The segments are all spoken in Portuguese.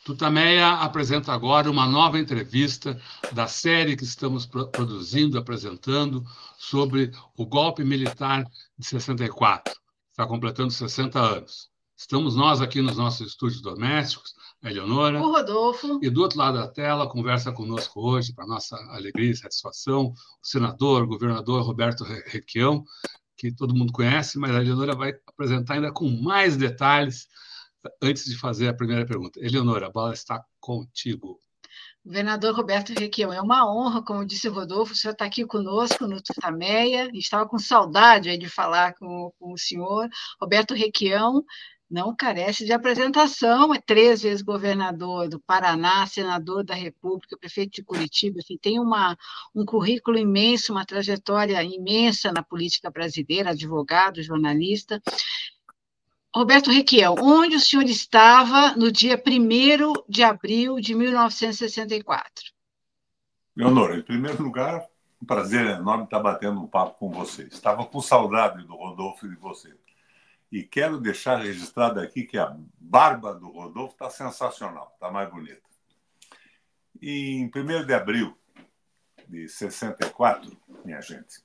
Tutameia apresenta agora uma nova entrevista da série que estamos produzindo, apresentando, sobre o golpe militar de 64. Está completando 60 anos. Estamos nós aqui nos nossos estúdios domésticos, a Eleonora. O Rodolfo. E do outro lado da tela, conversa conosco hoje, para nossa alegria e satisfação, o senador, o governador Roberto Requião, que todo mundo conhece, mas a Eleonora vai apresentar ainda com mais detalhes antes de fazer a primeira pergunta. Eleonora, a bola está contigo. Governador Roberto Requião, é uma honra, como disse o Rodolfo, o senhor está aqui conosco no Tutameia. Estava com saudade aí de falar com o senhor. Roberto Requião não carece de apresentação, é 3 vezes governador do Paraná, senador da República, prefeito de Curitiba, assim, tem um currículo imenso, uma trajetória imensa na política brasileira, advogado, jornalista. Roberto Requião, onde o senhor estava no dia 1º de abril de 1964? Leonora, em primeiro lugar, um prazer enorme estar batendo um papo com você. Estava com saudade do Rodolfo e de você. E quero deixar registrado aqui que a barba do Rodolfo está sensacional, está mais bonita. E em 1º de abril de 64, minha gente,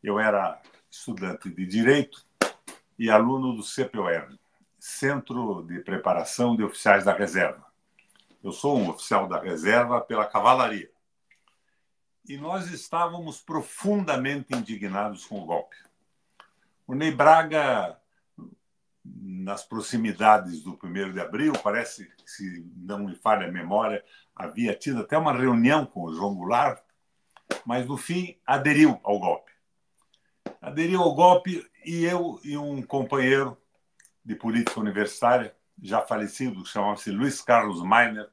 eu era estudante de Direito e aluno do CPOR, Centro de Preparação de Oficiais da Reserva. Eu sou um oficial da reserva pela cavalaria. E nós estávamos profundamente indignados com o golpe. O Ney Braga, nas proximidades do 1º de abril, parece que, se não me falha a memória, havia tido até uma reunião com o João Goulart, mas, no fim, aderiu ao golpe. Aderiu ao golpe e eu e um companheiro de política universitária, já falecido, chamava-se Luiz Carlos Meinert,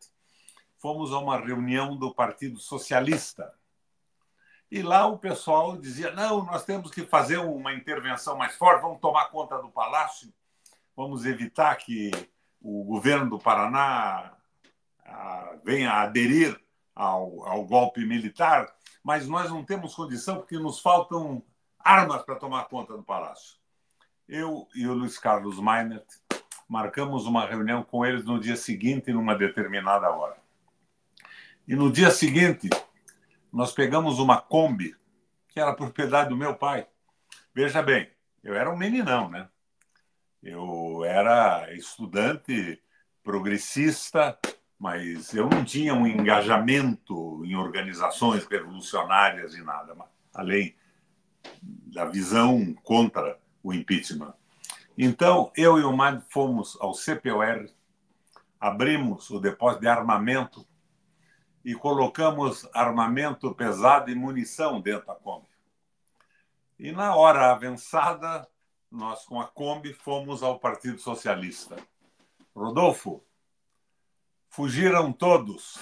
fomos a uma reunião do Partido Socialista. E lá o pessoal dizia, não, nós temos que fazer uma intervenção mais forte, vamos tomar conta do Palácio, vamos evitar que o governo do Paraná venha a aderir ao golpe militar, mas nós não temos condição porque nos faltam armas para tomar conta do Palácio. Eu e o Luiz Carlos Meinert marcamos uma reunião com eles no dia seguinte, numa determinada hora. E no dia seguinte, nós pegamos uma Kombi, que era propriedade do meu pai. Veja bem, eu era um meninão, né? Eu era estudante progressista, mas eu não tinha um engajamento em organizações revolucionárias e nada, além da visão contra o impeachment. Então, eu e o Mário fomos ao CPOR, abrimos o depósito de armamento e colocamos armamento pesado e munição dentro da Kombi. E na hora avançada, nós com a Kombi fomos ao Partido Socialista. Rodolfo, fugiram todos,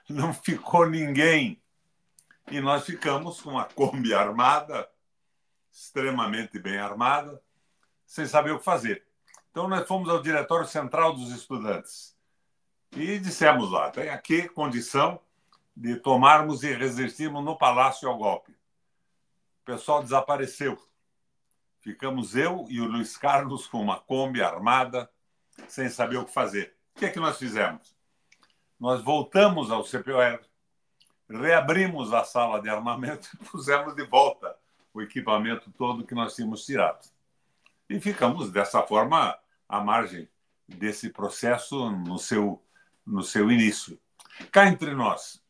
não ficou ninguém. E nós ficamos com a Kombi armada, extremamente bem armada, sem saber o que fazer. Então, nós fomos ao Diretório Central dos Estudantes e dissemos lá, tem aqui condição de tomarmos e resistirmos no Palácio ao golpe. O pessoal desapareceu. Ficamos eu e o Luiz Carlos com uma Kombi armada, sem saber o que fazer. O que é que nós fizemos? Nós voltamos ao CPOR, reabrimos a sala de armamento e pusemos de volta o equipamento todo que nós tínhamos tirado. E ficamos, dessa forma, à margem desse processo no seu início. Cá entre nós,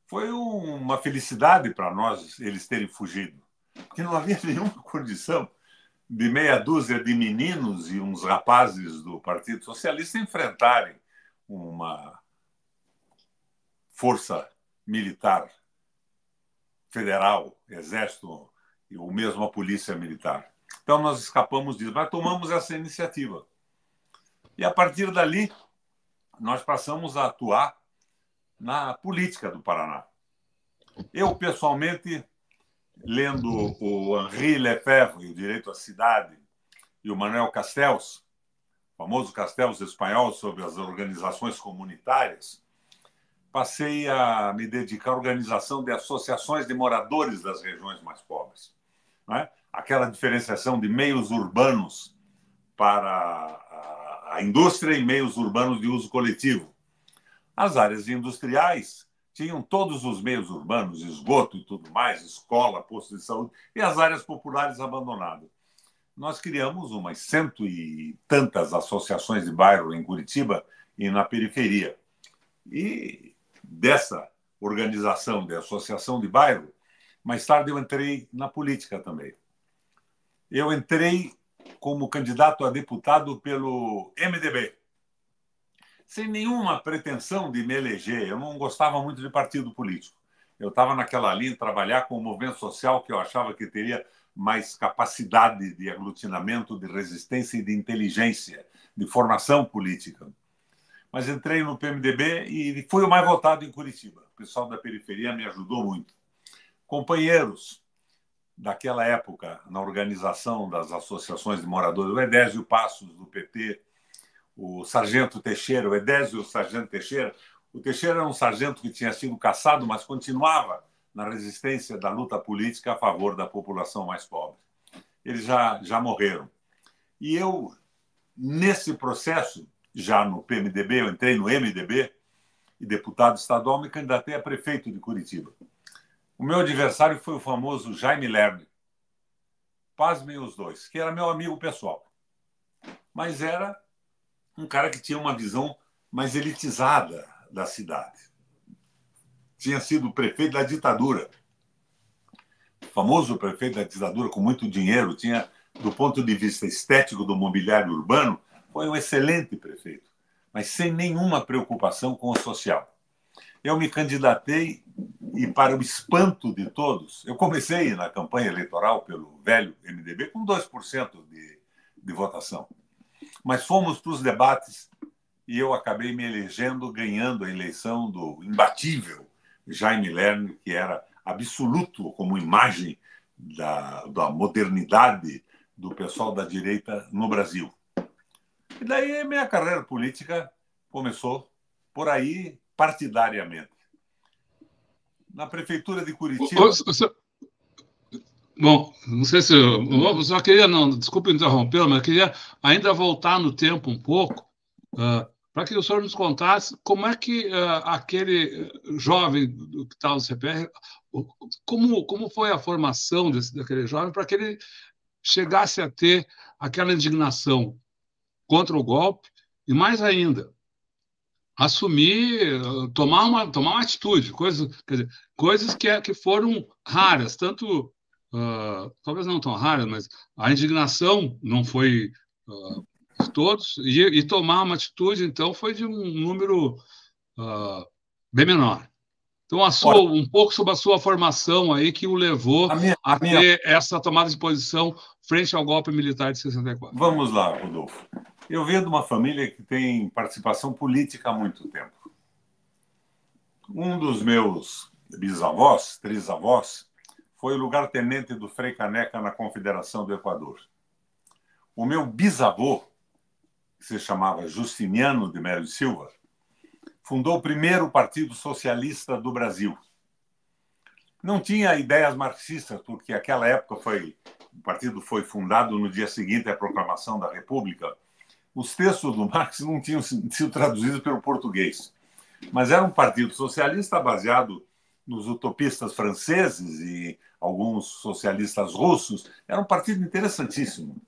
foi uma felicidade para nós eles terem fugido, porque não havia nenhuma condição de meia dúzia de meninos e uns rapazes do Partido Socialista enfrentarem uma força militar federal, exército ou mesmo a polícia militar. Então, nós escapamos disso, mas tomamos essa iniciativa. E, a partir dali, nós passamos a atuar na política do Paraná. Eu, pessoalmente, lendo o Henri Lefebvre, O Direito à Cidade, e o Manuel Castells, o famoso Castells espanhol sobre as organizações comunitárias, passei a me dedicar à organização de associações de moradores das regiões mais pobres. Não é? Aquela diferenciação de meios urbanos para a indústria e meios urbanos de uso coletivo. As áreas industriais tinham todos os meios urbanos, esgoto e tudo mais, escola, posto de saúde, e as áreas populares abandonadas. Nós criamos umas 100 e tantas associações de bairro em Curitiba e na periferia. E dessa organização de associação de bairro, mais tarde eu entrei na política também. Eu entrei como candidato a deputado pelo MDB, sem nenhuma pretensão de me eleger. Eu não gostava muito de partido político. Eu estava naquela linha de trabalhar com o movimento social que eu achava que teria mais capacidade de aglutinamento, de resistência e de inteligência, de formação política. Mas entrei no PMDB e fui o mais votado em Curitiba. O pessoal da periferia me ajudou muito. Companheiros daquela época, na organização das associações de moradores, o Edésio Passos, do PT, o Sargento Teixeira, o Edésio e o Sargento Teixeira. O Teixeira era um sargento que tinha sido cassado, mas continuava na resistência da luta política a favor da população mais pobre. Eles já morreram. E eu, nesse processo, já no PMDB, eu entrei no MDB, e deputado estadual, me candidatei a prefeito de Curitiba. O meu adversário foi o famoso Jaime Lerner. Pasmem os dois, que era meu amigo pessoal. Mas era um cara que tinha uma visão mais elitizada da cidade. Tinha sido prefeito da ditadura. O famoso prefeito da ditadura, com muito dinheiro, tinha, do ponto de vista estético do mobiliário urbano, foi um excelente prefeito, mas sem nenhuma preocupação com o social. Eu me candidatei e, para o espanto de todos, eu comecei na campanha eleitoral pelo velho MDB com 2% de votação. Mas fomos para os debates e eu acabei me elegendo, ganhando a eleição do imbatível Jaime Lerner, que era absoluto como imagem da modernidade do pessoal da direita no Brasil. E daí minha carreira política começou por aí, partidariamente. Na prefeitura de Curitiba... Bom, não sei se... Eu só queria, não, desculpe interromper, mas eu queria ainda voltar no tempo um pouco, para que o senhor nos contasse como é que aquele jovem que estava no CPR, como foi a formação daquele jovem para que ele chegasse a ter aquela indignação contra o golpe e, mais ainda, assumir, tomar uma atitude, quer dizer, coisas que foram raras, tanto, talvez não tão raras, mas a indignação não foi de todos, e tomar uma atitude, então, foi de um número bem menor. Então, um pouco sobre a sua formação aí que o levou a ter essa tomada de posição frente ao golpe militar de 64. Vamos lá, Rodolfo. Eu venho de uma família que tem participação política há muito tempo. Um dos meus bisavós, trisavós, foi o lugar-tenente do Frei Caneca na Confederação do Equador. O meu bisavô, que se chamava Justiniano de Melo e Silva, fundou o primeiro Partido Socialista do Brasil. Não tinha ideias marxistas, porque naquela época o partido foi fundado no dia seguinte à proclamação da República. Os textos do Marx não tinham sido traduzidos pelo português, mas era um partido socialista baseado nos utopistas franceses e alguns socialistas russos. Era um partido interessantíssimo.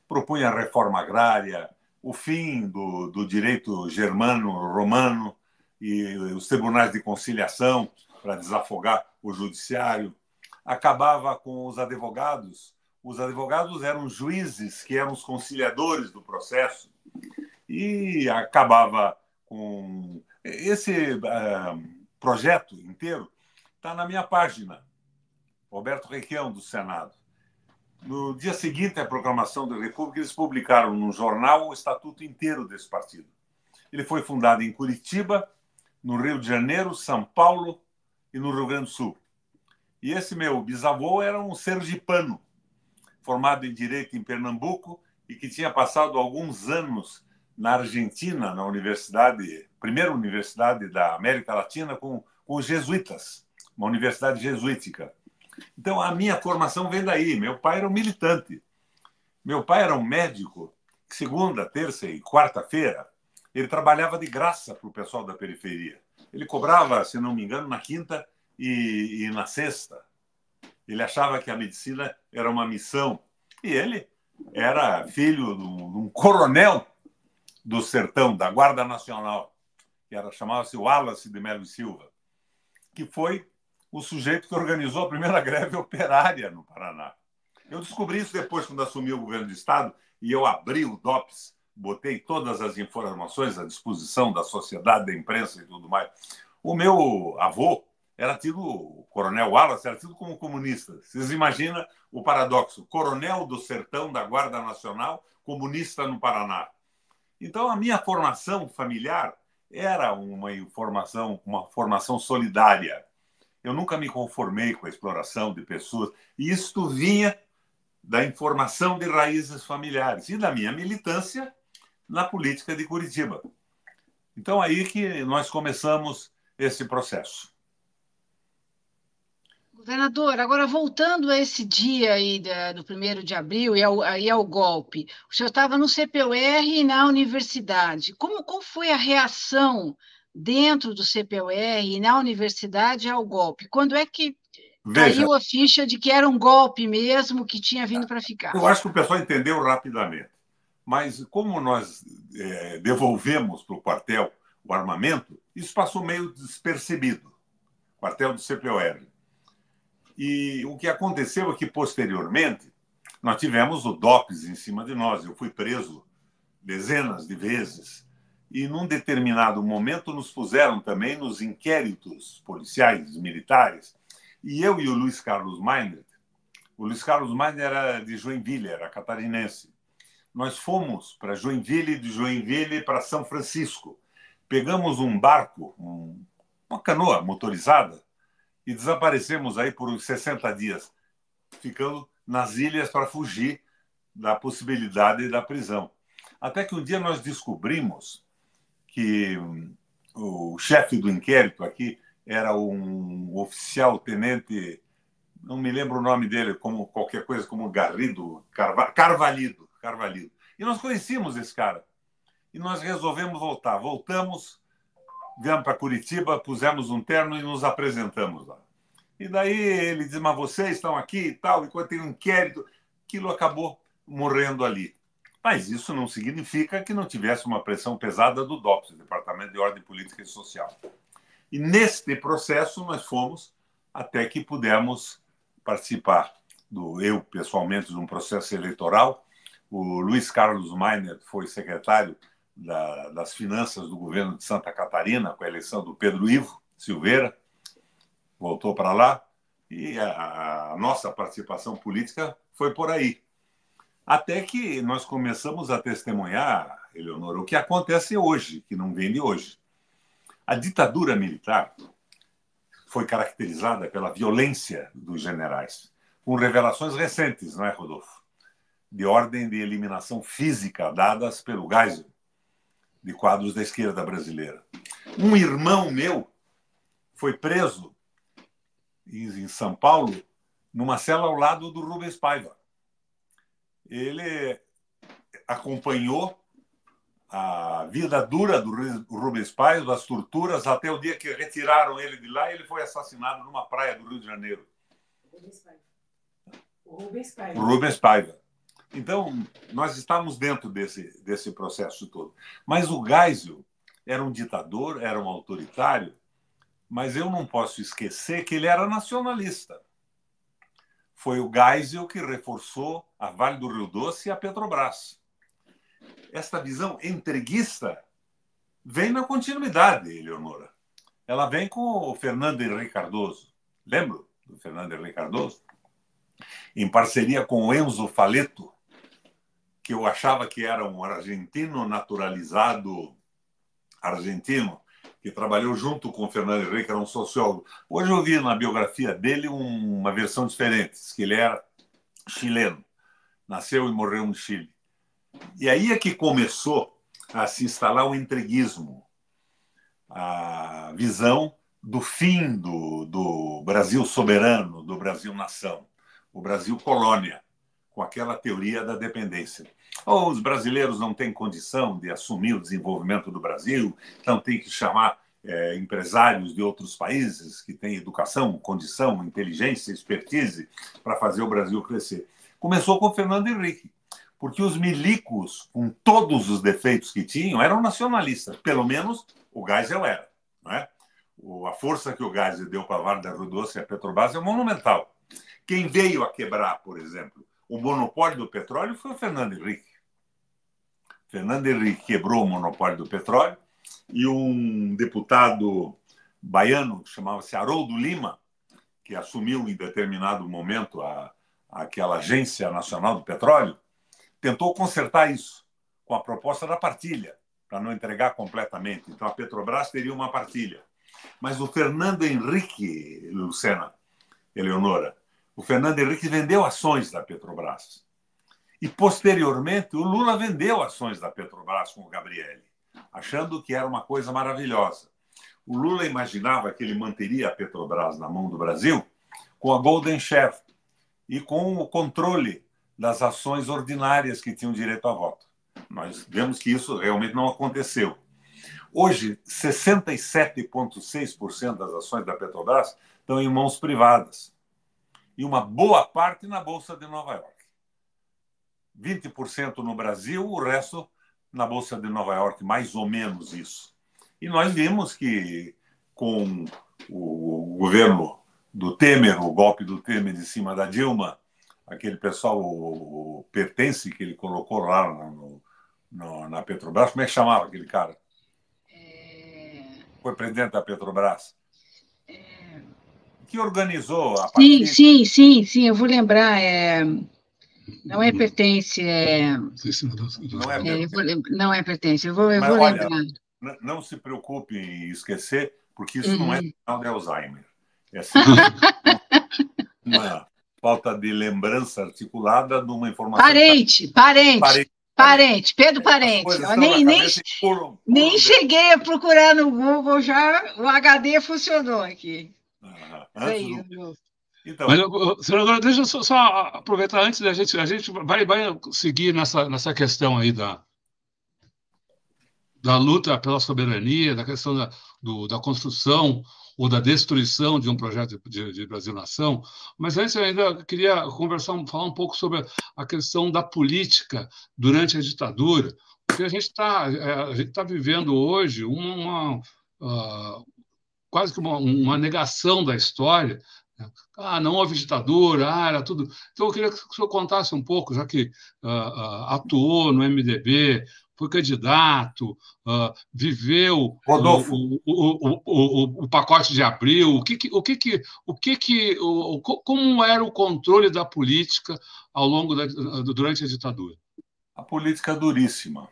Propunha a reforma agrária, o fim do direito germano-romano e os tribunais de conciliação para desafogar o judiciário. Acabava com os advogados. Os advogados eram juízes que eram os conciliadores do processo. E acabava com... Esse projeto inteiro está na minha página, Roberto Requião, do Senado. No dia seguinte à proclamação da República, eles publicaram no jornal o estatuto inteiro desse partido. Ele foi fundado em Curitiba, no Rio de Janeiro, São Paulo e no Rio Grande do Sul. E esse meu bisavô era um sergipano, formado em Direito em Pernambuco e que tinha passado alguns anos na Argentina, na universidade, primeira universidade da América Latina, com os jesuítas, uma universidade jesuítica. Então, a minha formação vem daí. Meu pai era um militante. Meu pai era um médico que, segunda, terça e quarta-feira, Ele trabalhava de graça para o pessoal da periferia. Ele cobrava, se não me engano, na quinta e na sexta. Ele achava que a medicina era uma missão. E ele era filho de um coronel do sertão, da Guarda Nacional, que chamava-se Wallace de Melo e Silva, que foi o sujeito que organizou a primeira greve operária no Paraná. Eu descobri isso depois, quando assumi o governo do Estado, e eu abri o DOPS, botei todas as informações à disposição da sociedade, da imprensa e tudo mais. O meu avô era tido, o coronel Wallace, era tido como comunista. Vocês imaginam o paradoxo? Coronel do sertão da Guarda Nacional, comunista no Paraná. Então, a minha formação familiar era uma formação solidária. Eu nunca me conformei com a exploração de pessoas. E isto vinha da informação de raízes familiares e da minha militância na política de Curitiba. Então, aí que nós começamos esse processo. Governador, agora voltando a esse dia aí do 1º de abril e ao golpe, o senhor estava no CPUR e na universidade. Qual foi a reação dentro do CPUR e na universidade ao golpe? Quando é que caiu a ficha de que era um golpe mesmo, que tinha vindo para ficar? Eu acho que o pessoal entendeu rapidamente. Mas como nós devolvemos para o quartel o armamento, isso passou meio despercebido, quartel do CPUR. E o que aconteceu é que, posteriormente, nós tivemos o DOPS em cima de nós. Eu fui preso dezenas de vezes. E, num determinado momento, nos puseram também nos inquéritos policiais, militares. E eu e o Luiz Carlos Meinert, o Luiz Carlos Meinert era de Joinville, era catarinense. Nós fomos para Joinville, de Joinville para São Francisco. Pegamos um barco, uma canoa motorizada, e desaparecemos aí por uns 60 dias, ficando nas ilhas para fugir da possibilidade da prisão. Até que um dia nós descobrimos que o chefe do inquérito aqui era um oficial tenente, não me lembro o nome dele, como qualquer coisa, como Garrido, Carvalhido. E nós conhecíamos esse cara. E nós resolvemos voltar. Voltamos, viemos para Curitiba, pusemos um terno e nos apresentamos lá. E daí ele diz, mas vocês estão aqui e tal, enquanto tem um inquérito, aquilo acabou morrendo ali. Mas isso não significa que não tivesse uma pressão pesada do DOPS, Departamento de Ordem Política e Social. E neste processo nós fomos até que pudemos participar, eu pessoalmente, de um processo eleitoral. O Luiz Carlos Meinert foi secretário das Finanças do governo de Santa Catarina, com a eleição do Pedro Ivo Silveira, voltou para lá, e a nossa participação política foi por aí. Até que nós começamos a testemunhar, Eleonora, o que acontece hoje, que não vem de hoje. A ditadura militar foi caracterizada pela violência dos generais, com revelações recentes, não é, Rodolfo? De ordem de eliminação física dadas pelo Geisel, de quadros da esquerda brasileira. Um irmão meu foi preso em São Paulo, numa cela ao lado do Rubens Paiva. Ele acompanhou a vida dura do Rubens Paiva, as torturas, até o dia que retiraram ele de lá e ele foi assassinado numa praia do Rio de Janeiro. O Rubens Paiva. Então, nós estávamos dentro desse processo todo. Mas o Geisel era um ditador, era um autoritário, mas eu não posso esquecer que ele era nacionalista. Foi o Geisel que reforçou a Vale do Rio Doce e a Petrobras. Esta visão entreguista vem na continuidade, Eleonora. Ela vem com o Fernando Henrique Cardoso. Lembra do Fernando Henrique Cardoso? Em parceria com o Enzo Faleto, que eu achava que era um argentino naturalizado argentino, que trabalhou junto com o Fernando Henrique, era um sociólogo. Hoje eu vi na biografia dele uma versão diferente, que ele era chileno, nasceu e morreu no Chile. E aí é que começou a se instalar o entreguismo, a visão do fim do Brasil soberano, do Brasil nação, o Brasil colônia, com aquela teoria da dependência. Ou os brasileiros não têm condição de assumir o desenvolvimento do Brasil, então tem que chamar empresários de outros países que têm educação, condição, inteligência, expertise para fazer o Brasil crescer. Começou com o Fernando Henrique, porque os milicos, com todos os defeitos que tinham, eram nacionalistas. Pelo menos o Geisel era. Não é? A força que o Geisel deu para a Varda Rudolph e a Petrobras é monumental. Quem veio a quebrar, por exemplo, o monopólio do petróleo foi o Fernando Henrique. Fernando Henrique quebrou o monopólio do petróleo e um deputado baiano, que chamava-se Haroldo Lima, que assumiu em determinado momento aquela Agência Nacional do Petróleo, tentou consertar isso com a proposta da partilha, para não entregar completamente. Então, a Petrobras teria uma partilha. Mas o Fernando Henrique, Lucena, Eleonora, o Fernando Henrique vendeu ações da Petrobras. E, posteriormente, o Lula vendeu ações da Petrobras com o Gabrielli, achando que era uma coisa maravilhosa. O Lula imaginava que ele manteria a Petrobras na mão do Brasil com a Golden Share e com o controle das ações ordinárias que tinham direito a voto. Nós vemos que isso realmente não aconteceu. Hoje, 67,6% das ações da Petrobras estão em mãos privadas. E uma boa parte na Bolsa de Nova York. 20% no Brasil, o resto na Bolsa de Nova York, mais ou menos isso. E nós vimos que, com o governo do Temer, o golpe do Temer em cima da Dilma, aquele pessoal, o Pertence, que ele colocou lá na Petrobras, como é que chamava aquele cara? Foi presidente da Petrobras. Que organizou a partir... Sim, eu vou lembrar. Não é Pertence. Não é Pertence, eu vou lembrar. Não se preocupe em esquecer, porque isso não é sinal de Alzheimer. É uma falta de lembrança articulada de uma informação... Parente, Pedro Parente. Nem cheguei a procurar no Google, já o HD funcionou aqui. Então, mas, senadora, deixa eu só aproveitar antes da gente. A gente vai seguir nessa questão aí da luta pela soberania, da questão da construção ou da destruição de um projeto de Brasil-nação. Mas antes eu ainda queria falar um pouco sobre a questão da política durante a ditadura, porque a gente está vivendo hoje quase que uma negação da história. Não houve ditadura, era tudo. Então, eu queria que o senhor contasse um pouco, já que atuou no MDB, foi candidato, viveu o pacote de Abril, como era o controle da política ao longo durante a ditadura? A política duríssima.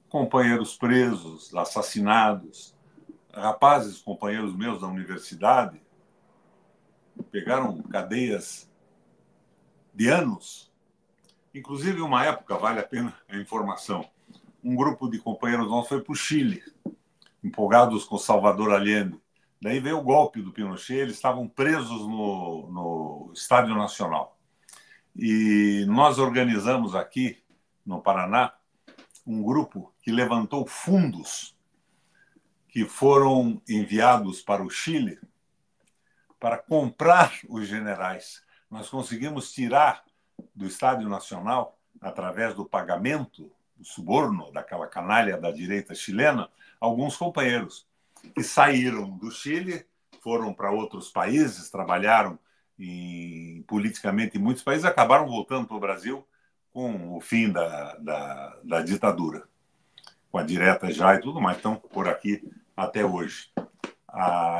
Companheiros presos, assassinados, rapazes, companheiros meus da universidade, pegaram cadeias de anos. Inclusive, uma época, vale a pena a informação, um grupo de companheiros nossos foi para o Chile, empolgados com Salvador Allende. Daí veio o golpe do Pinochet, eles estavam presos no Estádio Nacional. E nós organizamos aqui, no Paraná, um grupo que levantou fundos que foram enviados para o Chile para comprar os generais. Nós conseguimos tirar do Estádio Nacional, através do pagamento, do suborno daquela canalha da direita chilena, alguns companheiros que saíram do Chile, foram para outros países, trabalharam politicamente em muitos países, acabaram voltando para o Brasil com o fim da ditadura, com a direta já e tudo mais, estão por aqui até hoje.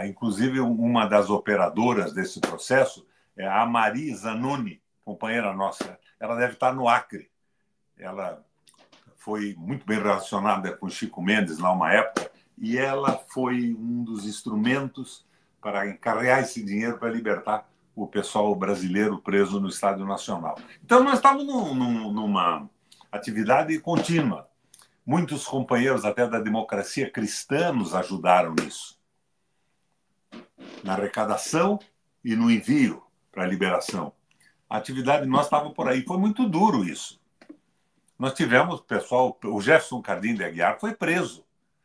Inclusive, uma das operadoras desse processo é a Mari Zanoni, companheira nossa. Ela deve estar no Acre. Ela foi muito bem relacionada com Chico Mendes lá uma época e ela foi um dos instrumentos para encarregar esse dinheiro para libertar o pessoal brasileiro preso no Estádio Nacional. Então, nós estávamos numa atividade contínua. Muitos companheiros até da democracia cristã nos ajudaram nisso. Na arrecadação e no envio para a liberação. A atividade nossa estava por aí. Foi muito duro isso. Nós tivemos, pessoal, o Jefferson Cardim de Aguiar foi preso.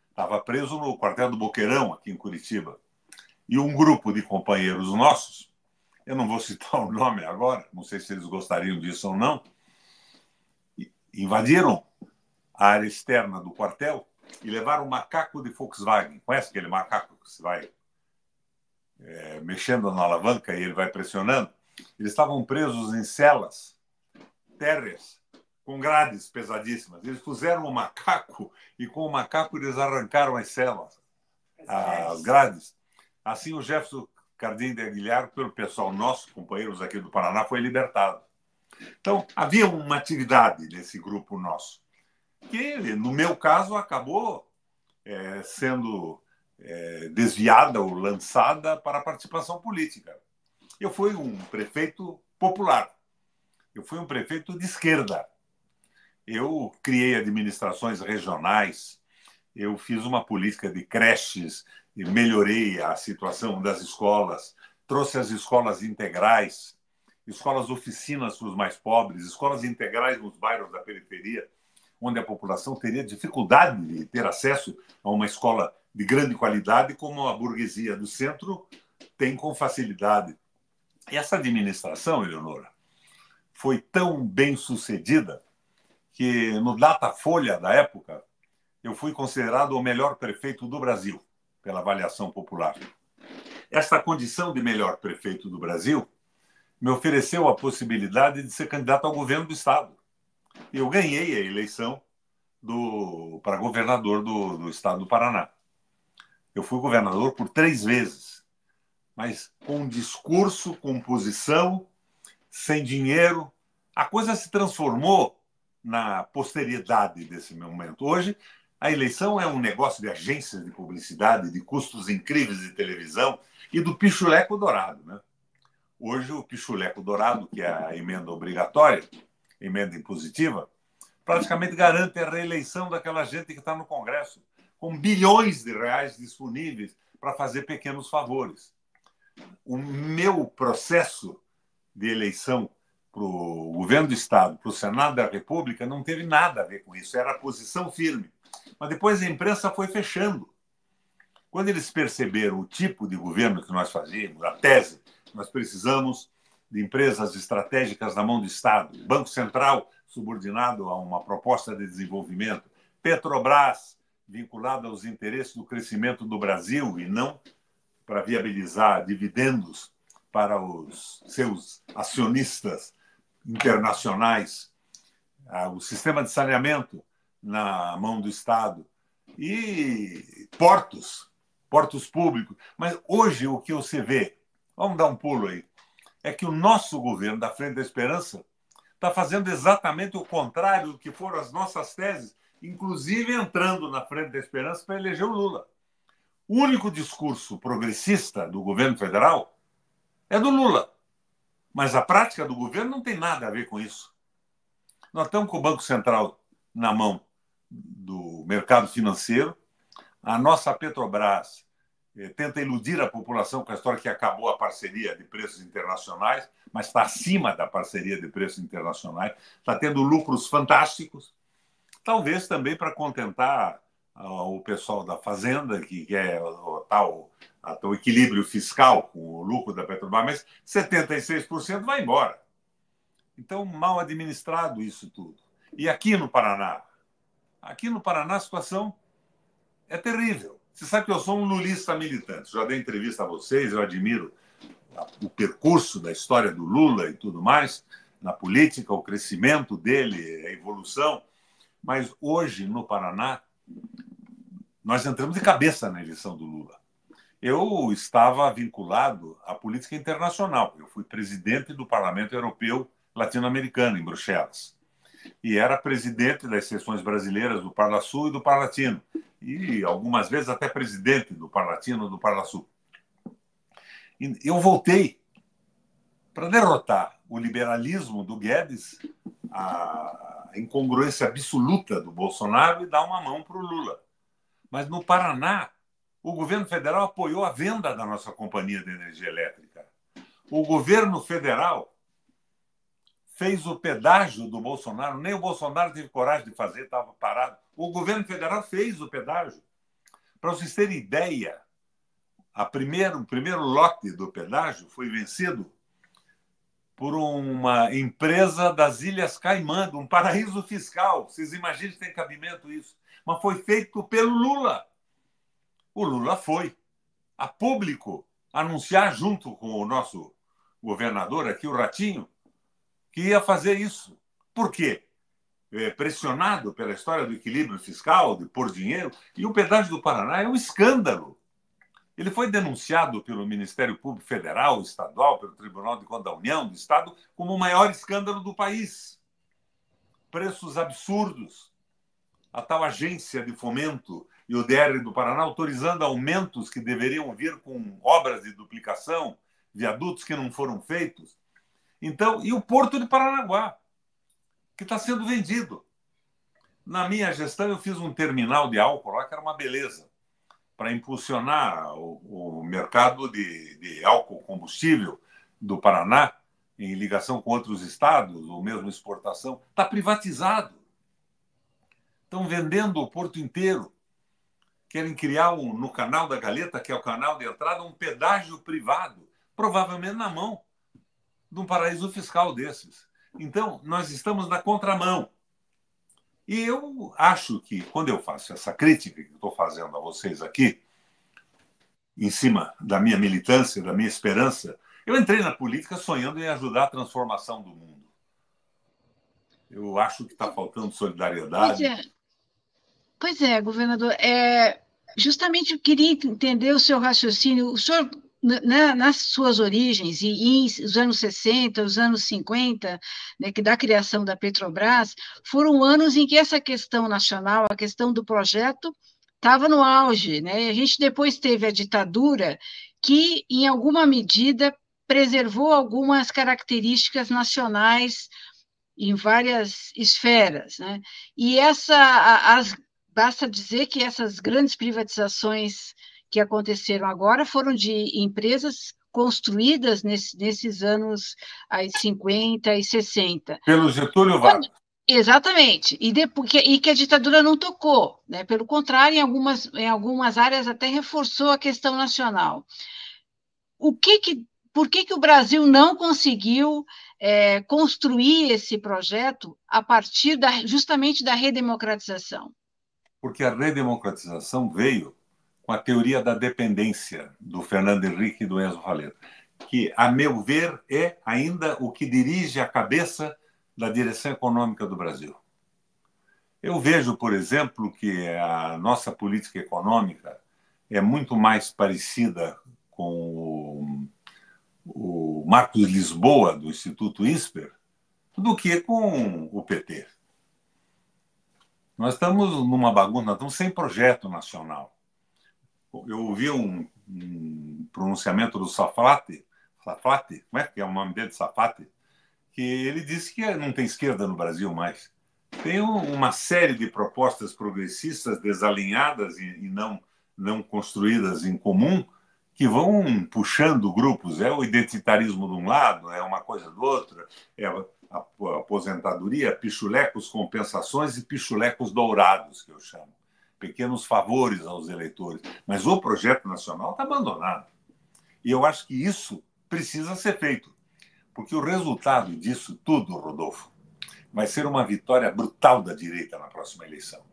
Estava preso no quartel do Boqueirão, aqui em Curitiba. E um grupo de companheiros nossos, eu não vou citar o nome agora, não sei se eles gostariam disso ou não, invadiram a área externa do quartel e levaram um macaco de Volkswagen. Conhece aquele macaco que se vai mexendo na alavanca e ele vai pressionando? Eles estavam presos em celas térreas com grades pesadíssimas. Eles puseram o macaco e com o macaco eles arrancaram as celas, as grades. Assim, o Jefferson Cardim de Aguiar, pelo pessoal nosso, companheiros aqui do Paraná, foi libertado. Então, havia uma atividade nesse grupo nosso, que, no meu caso, acabou sendo desviada ou lançada para a participação política. Eu fui um prefeito popular. Eu fui um prefeito de esquerda. Eu criei administrações regionais, eu fiz uma política de creches, e melhorei a situação das escolas, trouxe as escolas integrais, escolas oficinas para os mais pobres, escolas integrais nos bairros da periferia, onde a população teria dificuldade de ter acesso a uma escola de grande qualidade, como a burguesia do centro tem com facilidade. E essa administração, Eleonora, foi tão bem sucedida que no Datafolha da época eu fui considerado o melhor prefeito do Brasil, pela avaliação popular. Esta condição de melhor prefeito do Brasil me ofereceu a possibilidade de ser candidato ao governo do Estado. Eu ganhei a eleição para governador do Estado do Paraná. Eu fui governador por 3 vezes, mas com discurso, com posição, sem dinheiro. A coisa se transformou na posteridade desse momento. Hoje, a eleição é um negócio de agências de publicidade, de custos incríveis de televisão e do pichuleco dourado, né? Hoje, o pichuleco dourado, que é a emenda obrigatória, emenda impositiva, praticamente garante a reeleição daquela gente que está no Congresso, com bilhões de reais disponíveis para fazer pequenos favores. O meu processo de eleição para o governo do Estado, para o Senado da República, não teve nada a ver com isso, era a posição firme. Mas depois a imprensa foi fechando. Quando eles perceberam o tipo de governo que nós fazíamos, a tese, nós precisamos de empresas estratégicas na mão do Estado, Banco Central subordinado a uma proposta de desenvolvimento, Petrobras vinculada aos interesses do crescimento do Brasil e não para viabilizar dividendos para os seus acionistas internacionais, o sistema de saneamento na mão do Estado e portos públicos. Mas hoje o que você vê, vamos dar um pulo aí, é que o nosso governo da Frente da Esperança está fazendo exatamente o contrário do que foram as nossas teses, inclusive entrando na Frente da Esperança para eleger o Lula. O único discurso progressista do governo federal é do Lula, mas a prática do governo não tem nada a ver com isso. Nós estamos com o Banco Central na mão do mercado financeiro, a nossa Petrobras tenta iludir a população com a história que acabou a parceria de preços internacionais, mas está acima da parceria de preços internacionais, está tendo lucros fantásticos, talvez também para contentar o pessoal da Fazenda, que quer o equilíbrio fiscal com o lucro da Petrobras, mas 76% vai embora. Então, mal administrado isso tudo. E aqui no Paraná? Aqui no Paraná a situação é terrível. Você sabe que eu sou um lulista militante. Já dei entrevista a vocês, eu admiro o percurso da história do Lula e tudo mais, na política, o crescimento dele, a evolução. Mas hoje, no Paraná, nós entramos de cabeça na eleição do Lula. Eu estava vinculado à política internacional. Eu fui presidente do Parlamento Europeu Latino-Americano, em Bruxelas. E era presidente das seções brasileiras do Parlasul e do Parlatino. E algumas vezes até presidente do Parlatino e do Parlasul. E eu voltei para derrotar o liberalismo do Guedes, a incongruência absoluta do Bolsonaro e dar uma mão para o Lula. Mas no Paraná, o governo federal apoiou a venda da nossa companhia de energia elétrica. O governo federal fez o pedágio do Bolsonaro. Nem o Bolsonaro teve coragem de fazer, estava parado. O governo federal fez o pedágio. Para vocês terem ideia, o primeiro lote do pedágio foi vencido por uma empresa das Ilhas Caimã, um paraíso fiscal. Vocês imaginem se tem cabimento isso. Mas foi feito pelo Lula. O Lula foi a público anunciar, junto com o nosso governador aqui, o Ratinho, que ia fazer isso. Por quê? Pressionado pela história do equilíbrio fiscal, de pôr dinheiro, e o pedágio do Paraná é um escândalo. Ele foi denunciado pelo Ministério Público Federal, estadual, pelo Tribunal de Contas da União, do Estado, como o maior escândalo do país. Preços absurdos. A tal agência de fomento e o DR do Paraná autorizando aumentos que deveriam vir com obras de duplicação, viadutos que não foram feitos. Então, e o Porto de Paranaguá, que está sendo vendido. Na minha gestão, eu fiz um terminal de álcool lá, que era uma beleza, para impulsionar o mercado de álcool combustível do Paraná, em ligação com outros estados, ou mesmo exportação. Está privatizado. Estão vendendo o porto inteiro. Querem criar, no Canal da Galeta, que é o canal de entrada, um pedágio privado, provavelmente na mão de um paraíso fiscal desses. Então, nós estamos na contramão. E eu acho que, quando eu faço essa crítica que estou fazendo a vocês aqui, em cima da minha militância, da minha esperança, eu entrei na política sonhando em ajudar a transformação do mundo. Eu acho que está faltando solidariedade. Pois é, governador. Justamente eu queria entender o seu raciocínio. O senhor, nas suas origens, e os anos 60, os anos 50, né, que da criação da Petrobras, foram anos em que essa questão nacional, a questão do projeto, estava no auge, né? A gente depois teve a ditadura, que, em alguma medida, preservou algumas características nacionais em várias esferas, né? E basta dizer que essas grandes privatizações que aconteceram agora foram de empresas construídas nesses anos aí, 50 e 60. Pelo Getúlio Vargas. Exatamente, e que a ditadura não tocou, né? Pelo contrário, em algumas áreas até reforçou a questão nacional. Por que o Brasil não conseguiu construir esse projeto a partir justamente da redemocratização? Porque a redemocratização veio com a teoria da dependência do Fernando Henrique e do Enzo Raleiro, que, a meu ver, é ainda o que dirige a cabeça da direção econômica do Brasil. Eu vejo, por exemplo, que a nossa política econômica é muito mais parecida com o Marcos Lisboa, do Instituto INSPER, do que com o PT. Nós estamos numa bagunça, nós estamos sem projeto nacional. Eu ouvi um pronunciamento do Safati, como é que é o nome dele, Safati, que ele disse que não tem esquerda no Brasil mais. Tem uma série de propostas progressistas desalinhadas e não construídas em comum, que vão puxando grupos. É o identitarismo de um lado, é uma coisa do outro, é a aposentadoria, pichulecos compensações e pichulecos dourados, que eu chamo. Pequenos favores aos eleitores. Mas o projeto nacional está abandonado. E eu acho que isso precisa ser feito. Porque o resultado disso tudo, Rodolfo, vai ser uma vitória brutal da direita na próxima eleição.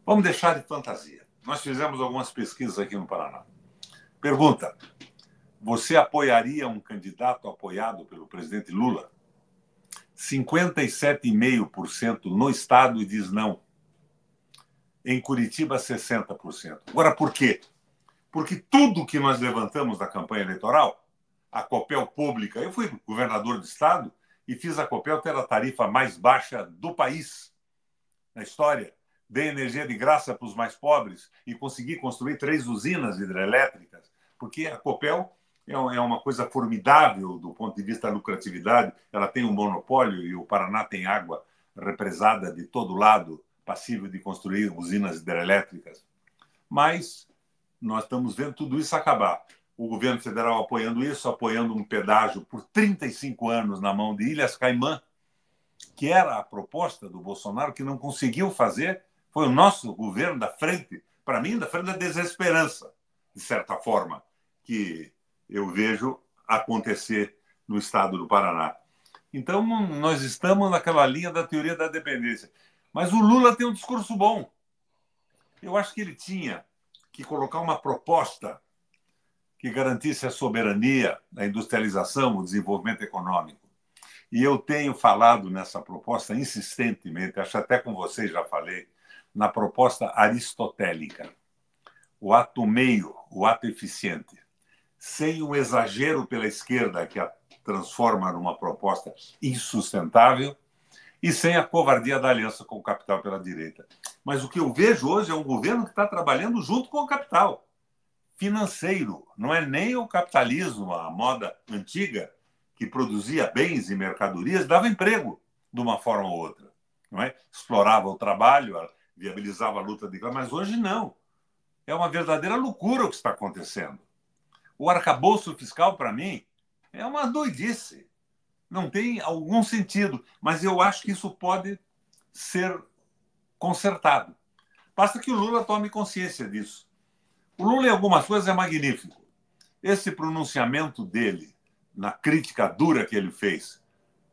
Vamos deixar de fantasia. Nós fizemos algumas pesquisas aqui no Paraná. Pergunta: você apoiaria um candidato apoiado pelo presidente Lula? 57,5% no estado diz não. Em Curitiba, 60%. Agora, por quê? Porque tudo que nós levantamos na campanha eleitoral, a Copel Pública, eu fui governador do estado e fiz a Copel ter a tarifa mais baixa do país na história. Dei energia de graça para os mais pobres e consegui construir 3 usinas hidrelétricas, porque a Copel é uma coisa formidável do ponto de vista da lucratividade. Ela tem um monopólio e o Paraná tem água represada de todo lado, passível de construir usinas hidrelétricas. Mas nós estamos vendo tudo isso acabar. o governo federal apoiando isso, apoiando um pedágio por 35 anos na mão de Ilhas Caimã, que era a proposta do Bolsonaro, que não conseguiu fazer. Foi o nosso governo da frente, para mim, da frente da desesperança, de certa forma, que eu vejo acontecer no estado do Paraná. Então, nós estamos naquela linha da teoria da dependência. Mas o Lula tem um discurso bom. Eu acho que ele tinha que colocar uma proposta que garantisse a soberania, a industrialização, o desenvolvimento econômico. E eu tenho falado nessa proposta insistentemente, acho até com vocês já falei, na proposta aristotélica. O ato meio, o ato eficiente, sem o exagero pela esquerda que a transforma numa proposta insustentável e sem a covardia da aliança com o capital pela direita. Mas o que eu vejo hoje é um governo que está trabalhando junto com o capital financeiro. Não é nem o capitalismo, a moda antiga, que produzia bens e mercadorias, dava emprego de uma forma ou outra. Não é? Explorava o trabalho, viabilizava a luta de classe, mas hoje não. É uma verdadeira loucura o que está acontecendo. O arcabouço fiscal, para mim, é uma doidice. Não tem algum sentido, mas eu acho que isso pode ser consertado. Basta que o Lula tome consciência disso. O Lula, em algumas coisas, é magnífico. Esse pronunciamento dele, na crítica dura que ele fez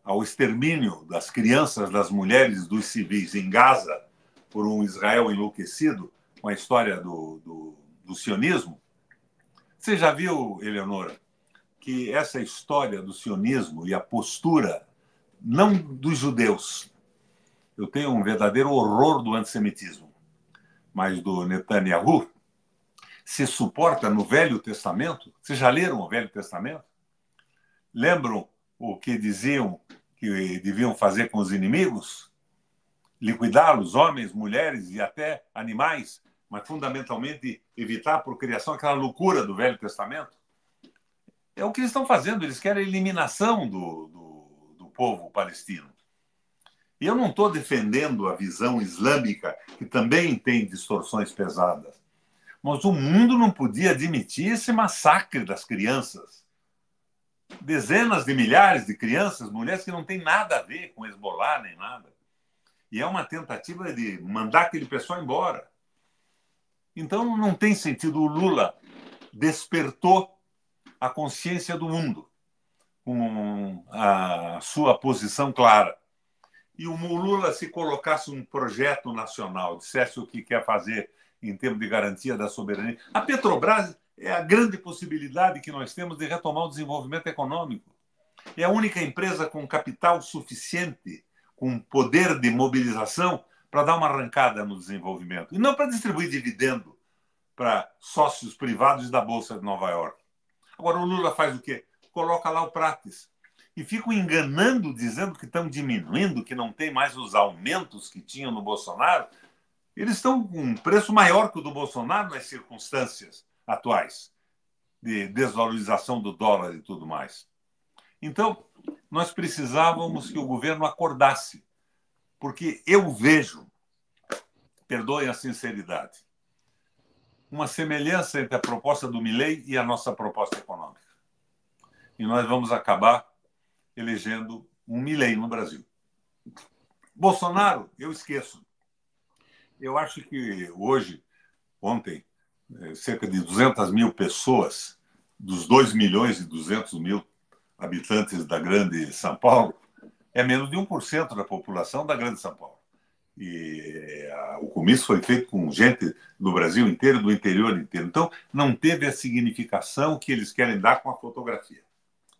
ao extermínio das crianças, das mulheres, dos civis em Gaza, por um Israel enlouquecido, com a história do sionismo. Você já viu, Eleonora, que essa história do sionismo e a postura, não dos judeus, eu tenho um verdadeiro horror do antissemitismo, mas do Netanyahu, se suporta no Velho Testamento. Vocês já leram o Velho Testamento? Lembram o que diziam que deviam fazer com os inimigos? Liquidá-los, homens, mulheres e até animais, mas fundamentalmente evitar a procriação, aquela loucura do Velho Testamento. É o que eles estão fazendo, eles querem a eliminação do povo palestino. E eu não estou defendendo a visão islâmica, que também tem distorções pesadas, mas o mundo não podia admitir esse massacre das crianças. Dezenas de milhares de crianças, mulheres que não têm nada a ver com Hezbollah nem nada. E é uma tentativa de mandar aquele pessoal embora. Então, não tem sentido. O Lula despertou a consciência do mundo com a sua posição clara. E o Lula, se colocasse um projeto nacional, dissesse o que quer fazer em termos de garantia da soberania. A Petrobras é a grande possibilidade que nós temos de retomar o desenvolvimento econômico. É a única empresa com capital suficiente, com poder de mobilização, para dar uma arrancada no desenvolvimento. E não para distribuir dividendo para sócios privados da Bolsa de Nova York. Agora, o Lula faz o quê? Coloca lá o Prates. E ficam enganando, dizendo que estão diminuindo, que não tem mais os aumentos que tinham no Bolsonaro. Eles estão com um preço maior que o do Bolsonaro nas circunstâncias atuais de desvalorização do dólar e tudo mais. Então, nós precisávamos que o governo acordasse, porque eu vejo, perdoem a sinceridade, uma semelhança entre a proposta do Milei e a nossa proposta econômica. E nós vamos acabar elegendo um Milei no Brasil. Bolsonaro, eu esqueço. Eu acho que hoje, ontem, cerca de 200 mil pessoas, dos 2.200.000 habitantes da grande São Paulo, é menos de 1% da população da grande São Paulo. E o comício foi feito com gente do Brasil inteiro, do interior inteiro. Então, não teve a significação que eles querem dar com a fotografia.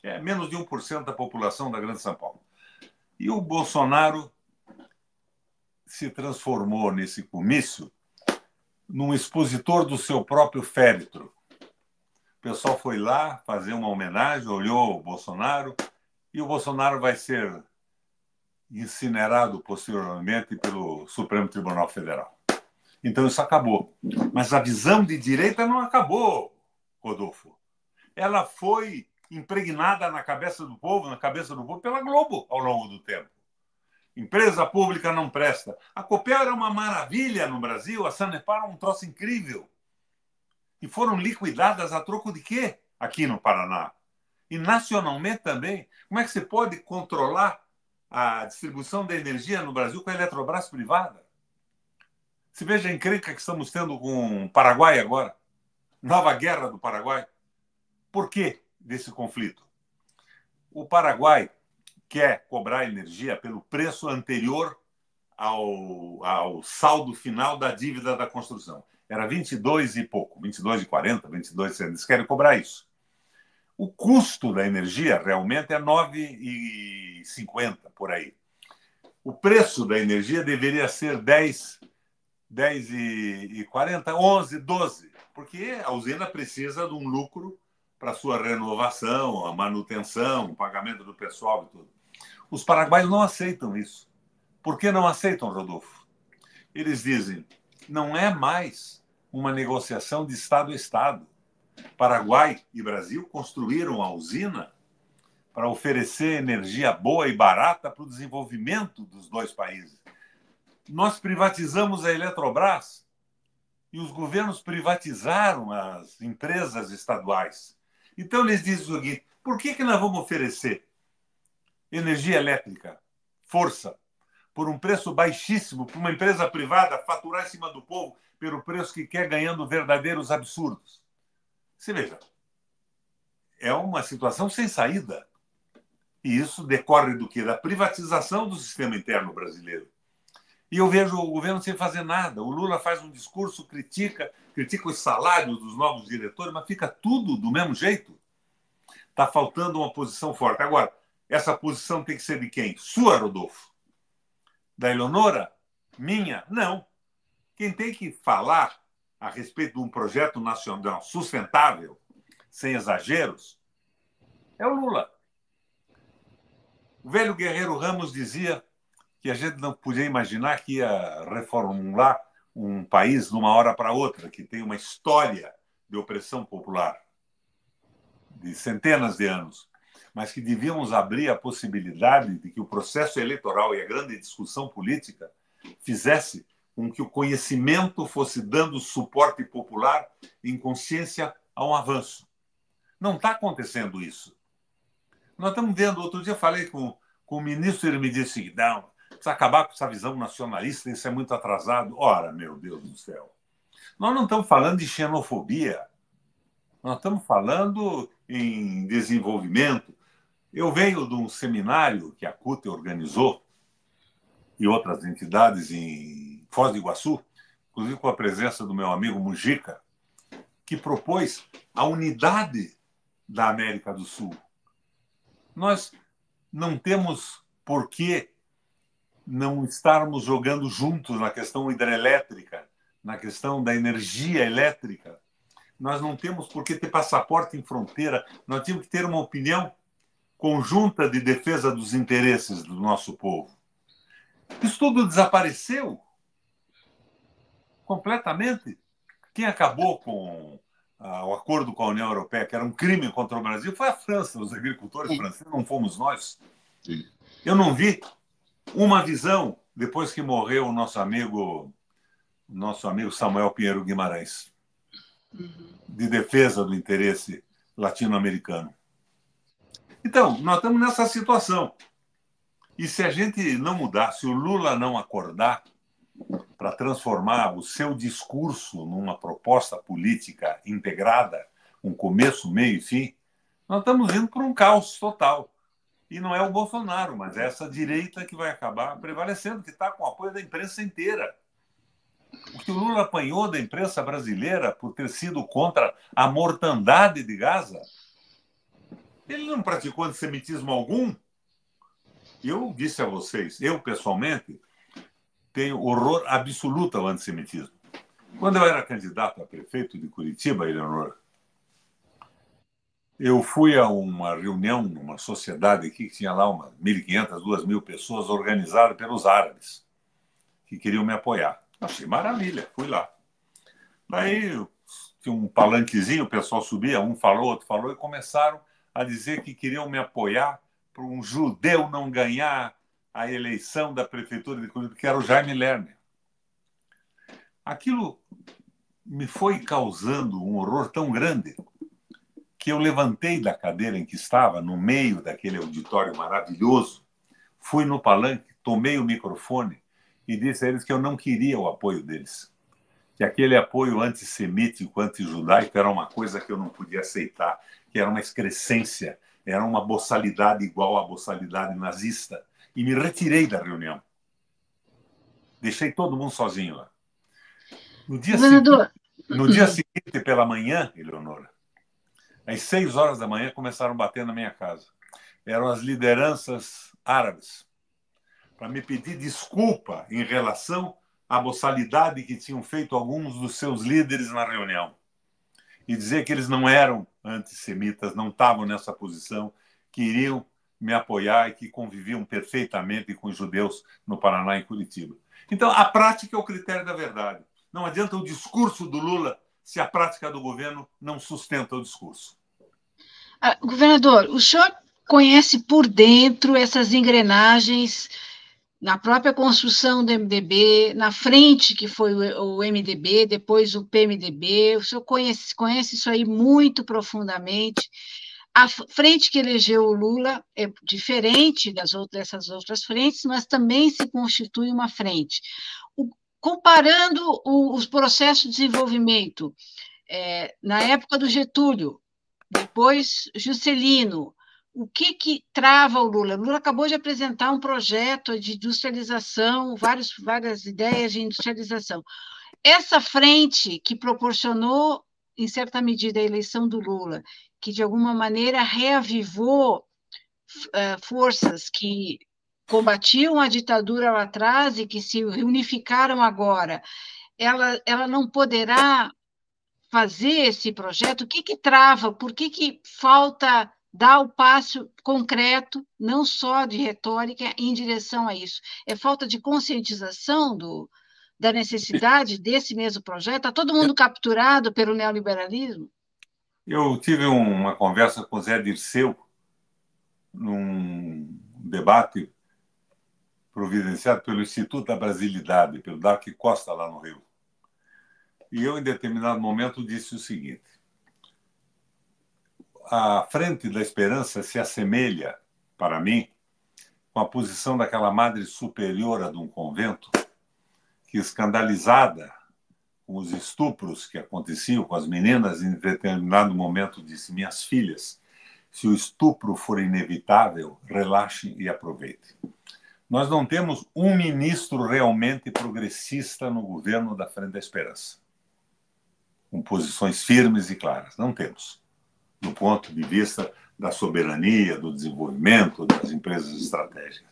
É menos de 1% da população da grande São Paulo. E o Bolsonaro se transformou nesse comício num expositor do seu próprio féretro. O pessoal foi lá fazer uma homenagem, olhou o Bolsonaro, e o Bolsonaro vai ser incinerado posteriormente pelo Supremo Tribunal Federal. Então isso acabou. Mas a visão de direita não acabou, Rodolfo. Ela foi impregnada na cabeça do povo pela Globo ao longo do tempo. Empresa pública não presta. A Copel era uma maravilha no Brasil, a Sanepar era um troço incrível. E foram liquidadas a troco de quê? aqui no Paraná. E nacionalmente também. Como é que você pode controlar a distribuição da energia no Brasil com a Eletrobras privada? Se veja a encrenca que estamos tendo com o Paraguai agora. Nova guerra do Paraguai. Por que desse conflito? O Paraguai quer cobrar energia pelo preço anterior ao saldo final da dívida da construção. Era 22 e pouco, 22,40, 22, eles querem cobrar isso. O custo da energia realmente é 9,50 por aí. O preço da energia deveria ser 10,40, 11, 12, porque a usina precisa de um lucro para sua renovação, a manutenção, o pagamento do pessoal e tudo. Os paraguaios não aceitam isso. Por que não aceitam, Rodolfo? Eles dizem, não é mais uma negociação de Estado a Estado. Paraguai e Brasil construíram a usina para oferecer energia boa e barata para o desenvolvimento dos dois países. Nós privatizamos a Eletrobras e os governos privatizaram as empresas estaduais. Então, eles dizem o seguinte, por que nós vamos oferecer energia elétrica, força, por um preço baixíssimo, para uma empresa privada faturar em cima do povo pelo preço que quer, ganhando verdadeiros absurdos? Você veja, é uma situação sem saída. E isso decorre do quê? Da privatização do sistema interno brasileiro. E eu vejo o governo sem fazer nada. O Lula faz um discurso, critica os salários dos novos diretores, mas fica tudo do mesmo jeito. Está faltando uma posição forte. Agora, essa posição tem que ser de quem? Sua, Rodolfo? Da Eleonora? Minha? Não. Quem tem que falar a respeito de um projeto nacional sustentável, sem exageros, é o Lula. O velho Guerreiro Ramos dizia que a gente não podia imaginar que ia reformular um país de uma hora para outra, que tem uma história de opressão popular de centenas de anos, mas que devíamos abrir a possibilidade de que o processo eleitoral e a grande discussão política fizesse com que o conhecimento fosse dando suporte popular em consciência a um avanço. Não está acontecendo isso. Nós estamos vendo, outro dia falei com o ministro, ele me disse, não, precisa acabar com essa visão nacionalista, isso é muito atrasado. Ora, meu Deus do céu, nós não estamos falando de xenofobia, nós estamos falando em desenvolvimento. Eu venho de um seminário que a CUT organizou e outras entidades em Foz do Iguaçu, inclusive com a presença do meu amigo Mujica, que propôs a unidade da América do Sul. Nós não temos por que não estarmos jogando juntos na questão hidrelétrica, na questão da energia elétrica. Nós não temos por que ter passaporte em fronteira. Nós temos que ter uma opinião conjunta de defesa dos interesses do nosso povo. Isso tudo desapareceu completamente. Quem acabou com o acordo com a União Europeia, que era um crime contra o Brasil, foi a França, os agricultores franceses, não fomos nós. Sim. Eu não vi uma visão, depois que morreu o nosso amigo Samuel Pinheiro Guimarães, de defesa do interesse latino-americano. Então, nós estamos nessa situação. E se a gente não mudar, se o Lula não acordar para transformar o seu discurso numa proposta política integrada, um começo, meio e fim, nós estamos indo para um caos total. E não é o Bolsonaro, mas é essa direita que vai acabar prevalecendo, que está com o apoio da imprensa inteira. O que o Lula apanhou da imprensa brasileira por ter sido contra a mortandade de Gaza, ele não praticou antissemitismo algum. Eu disse a vocês, eu pessoalmente tenho horror absoluto ao antissemitismo. Quando eu era candidato a prefeito de Curitiba, Eleonora, eu fui a uma reunião numa sociedade aqui que tinha lá umas 1.500, 2.000 pessoas organizadas pelos árabes que queriam me apoiar. Achei maravilha, fui lá. Daí tinha um palanquezinho, o pessoal subia, um falou, outro falou, e começaram a dizer que queriam me apoiar para um judeu não ganhar a eleição da prefeitura de Curitiba, que era o Jaime Lerner. Aquilo me foi causando um horror tão grande que eu levantei da cadeira em que estava, no meio daquele auditório maravilhoso, fui no palanque, tomei o microfone e disse a eles que eu não queria o apoio deles, que aquele apoio antissemítico, antijudaico era uma coisa que eu não podia aceitar, que era uma excrescência, era uma boçalidade igual à boçalidade nazista. E me retirei da reunião. Deixei todo mundo sozinho lá. Governador, No dia seguinte, pela manhã, Eleonora, às 6 horas da manhã, começaram a bater na minha casa. Eram as lideranças árabes, para me pedir desculpa em relação à boçalidade que tinham feito alguns dos seus líderes na reunião. E dizer que eles não eram antissemitas, não estavam nessa posição, que iriam me apoiar e que conviviam perfeitamente com os judeus no Paraná e Curitiba. Então, a prática é o critério da verdade. Não adianta o discurso do Lula se a prática do governo não sustenta o discurso. Governador, o senhor conhece por dentro essas engrenagens na própria construção do MDB, na frente que foi o MDB, depois o PMDB, o senhor conhece isso aí muito profundamente. A frente que elegeu o Lula é diferente dessas outras frentes, mas também se constitui uma frente. Comparando os processos de desenvolvimento, na época do Getúlio, depois Juscelino, o que trava o Lula? O Lula acabou de apresentar um projeto de industrialização, várias ideias de industrialização. Essa frente que proporcionou, em certa medida, a eleição do Lula, que de alguma maneira reavivou forças que combatiam a ditadura lá atrás e que se unificaram agora, ela não poderá fazer esse projeto? O que trava? Por que falta dar o passo concreto, não só de retórica, em direção a isso? É falta de conscientização da necessidade desse mesmo projeto? Está todo mundo capturado pelo neoliberalismo? Eu tive uma conversa com o Zé Dirceu, num debate providenciado pelo Instituto da Brasilidade, pelo Darcy Costa, lá no Rio. E eu, em determinado momento, disse o seguinte: a Frente da Esperança se assemelha, para mim, com a posição daquela madre superiora de um convento que, escandalizada com os estupros que aconteciam com as meninas, em determinado momento disse: minhas filhas, se o estupro for inevitável, relaxem e aproveitem. Nós não temos um ministro realmente progressista no governo da Frente da Esperança, com posições firmes e claras. Não temos, do ponto de vista da soberania, do desenvolvimento das empresas estratégicas.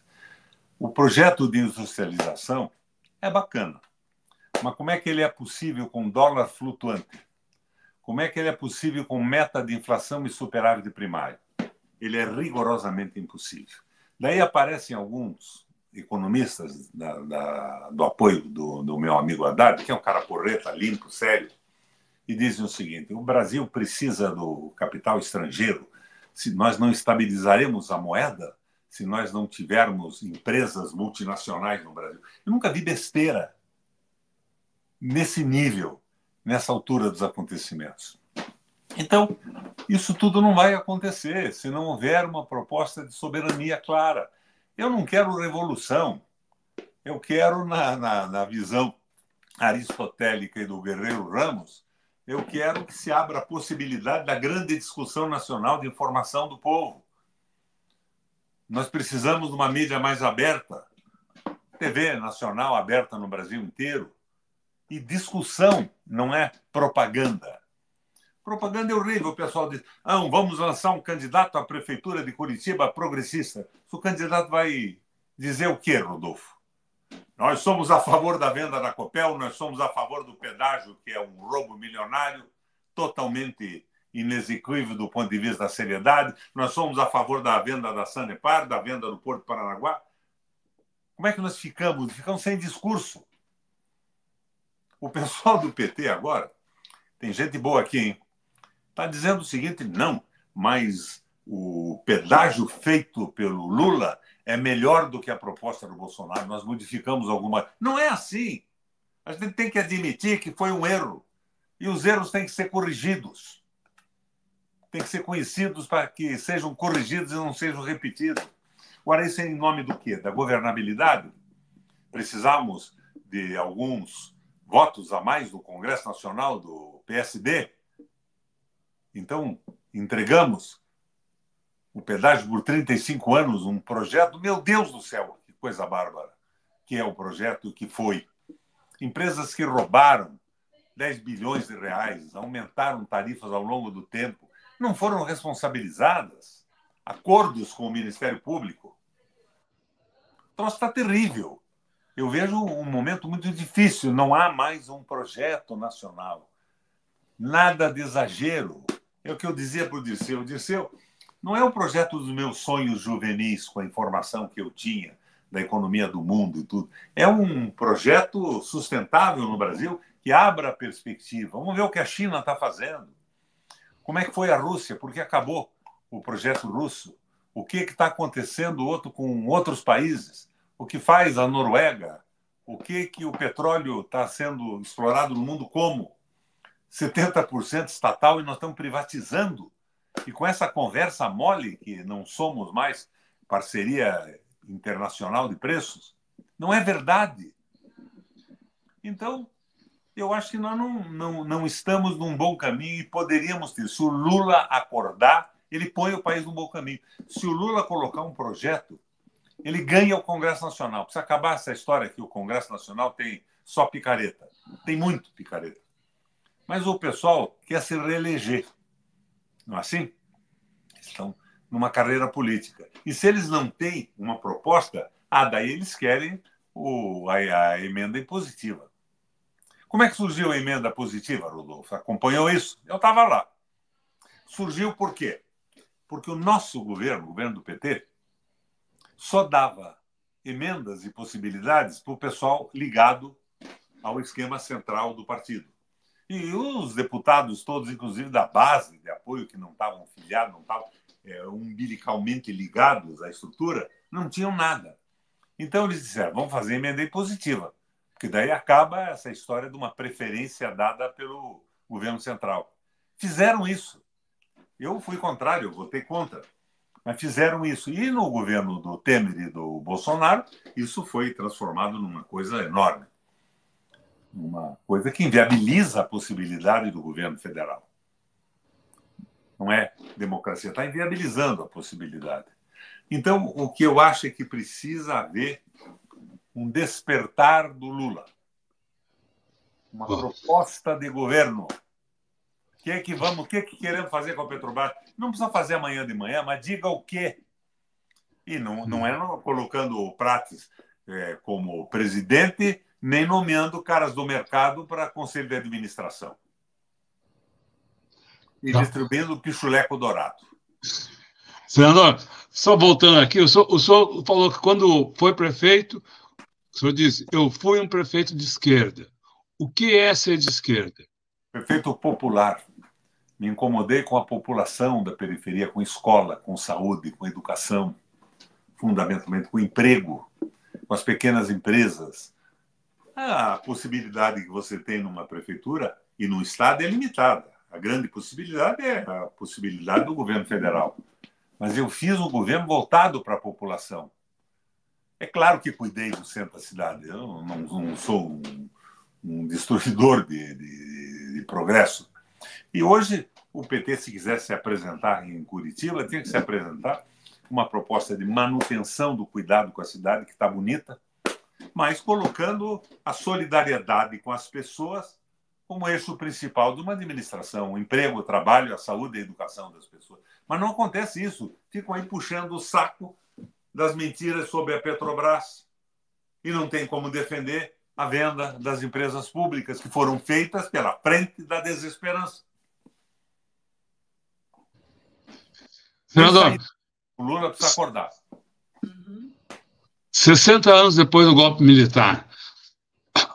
O projeto de industrialização é bacana, mas como é que ele é possível com dólar flutuante? Como é que ele é possível com meta de inflação e superávit primário? Ele é rigorosamente impossível. Daí aparecem alguns economistas do apoio do meu amigo Haddad, que é um cara porreta, limpo, sério, e dizem o seguinte: o Brasil precisa do capital estrangeiro. Se nós não estabilizaremos a moeda, se nós não tivermos empresas multinacionais no Brasil. Eu nunca vi besteira nesse nível, nessa altura dos acontecimentos. Então, isso tudo não vai acontecer se não houver uma proposta de soberania clara. Eu não quero revolução. Eu quero, na visão aristotélica e do Guerreiro Ramos, eu quero que se abra a possibilidade da grande discussão nacional de informação do povo. Nós precisamos de uma mídia mais aberta, TV nacional aberta no Brasil inteiro. E discussão não é propaganda. Propaganda é horrível, o pessoal diz: vamos lançar um candidato à prefeitura de Curitiba progressista. O candidato vai dizer o quê, Rodolfo? Nós somos a favor da venda da Copel, nós somos a favor do pedágio, que é um roubo milionário, totalmente inexequível do ponto de vista da seriedade. Nós somos a favor da venda da Sanepar, da venda do Porto Paranaguá. Como é que nós ficamos? Ficamos sem discurso. O pessoal do PT agora, tem gente boa aqui, hein? Está dizendo o seguinte: não, mas o pedágio feito pelo Lula é melhor do que a proposta do Bolsonaro. Nós modificamos alguma. Não é assim. A gente tem que admitir que foi um erro. E os erros têm que ser corrigidos. têm que ser conhecidos para que sejam corrigidos e não sejam repetidos. Agora, isso é em nome do quê? Da governabilidade? Precisamos de alguns votos a mais do Congresso Nacional do PSD? Então, entregamos o pedágio por 35 anos, um projeto, meu Deus do céu, que coisa bárbara, que é o projeto que foi. Empresas que roubaram 10 bilhões de reais, aumentaram tarifas ao longo do tempo, não foram responsabilizadas. Acordos com o Ministério Público. O troço está terrível. Eu vejo um momento muito difícil, não há mais um projeto nacional. Nada de exagero. É o que eu dizia para o Dirceu. O Dirceu, não é o projeto dos meus sonhos juvenis com a informação que eu tinha da economia do mundo e tudo. É um projeto sustentável no Brasil que abra a perspectiva. Vamos ver o que a China está fazendo. Como é que foi a Rússia? Por que acabou o projeto russo? O que está acontecendo com outros países? O que faz a Noruega? O que o petróleo está sendo explorado no mundo como? 70% estatal e nós estamos privatizando. E com essa conversa mole, que não somos mais parceria internacional de preços, não é verdade. Então, eu acho que nós não estamos num bom caminho e poderíamos ter. Se o Lula acordar, ele põe o país num bom caminho. Se o Lula colocar um projeto, ele ganha o Congresso Nacional. Precisa acabar essa história que o Congresso Nacional tem só picareta. Tem muito picareta. Mas o pessoal quer se reeleger. Não é assim? Estão numa carreira política. E se eles não têm uma proposta, daí eles querem a emenda impositiva. Como é que surgiu a emenda positiva, Rodolfo? Acompanhou isso? Eu estava lá. Surgiu por quê? Porque o nosso governo, o governo do PT, só dava emendas e possibilidades para o pessoal ligado ao esquema central do partido. E os deputados todos, inclusive da base de apoio, que não estavam filiados, não estavam umbilicalmente ligados à estrutura, não tinham nada. Então eles disseram, vamos fazer emenda impositiva, porque daí acaba essa história de uma preferência dada pelo governo central. Fizeram isso. Eu fui contrário, eu votei contra. Mas fizeram isso. E no governo do Temer e do Bolsonaro, isso foi transformado numa coisa enorme. Uma coisa que inviabiliza a possibilidade do governo federal. Não é democracia, está inviabilizando a possibilidade. Então, o que eu acho é que precisa haver um despertar do Lula. Uma proposta de governo. O que queremos fazer com a Petrobras? Não precisa fazer amanhã de manhã, mas diga o quê. E não é colocando o Prates como presidente, nem nomeando caras do mercado para conselho de administração. E distribuindo o pichuleco dourado. Senador, só voltando aqui, o senhor falou que quando foi prefeito, o senhor disse, eu fui um prefeito de esquerda. O que é ser de esquerda? Prefeito popular. Me incomodei com a população da periferia, com escola, com saúde, com educação, fundamentalmente com emprego, com as pequenas empresas. A possibilidade que você tem numa prefeitura e num estado é limitada. A grande possibilidade é a possibilidade do governo federal. Mas eu fiz um governo voltado para a população. É claro que cuidei do centro da cidade. Eu não sou um destruidor de progresso. E hoje, o PT, se quisesse se apresentar em Curitiba, tinha que se apresentar uma proposta de manutenção do cuidado com a cidade, que está bonita, mas colocando a solidariedade com as pessoas como eixo principal de uma administração, o emprego, o trabalho, a saúde e a educação das pessoas. Mas não acontece isso. Ficam aí puxando o saco das mentiras sobre a Petrobras e não tem como defender a venda das empresas públicas que foram feitas pela frente da desesperança. Senador, o Lula precisa acordar. 60 anos depois do golpe militar,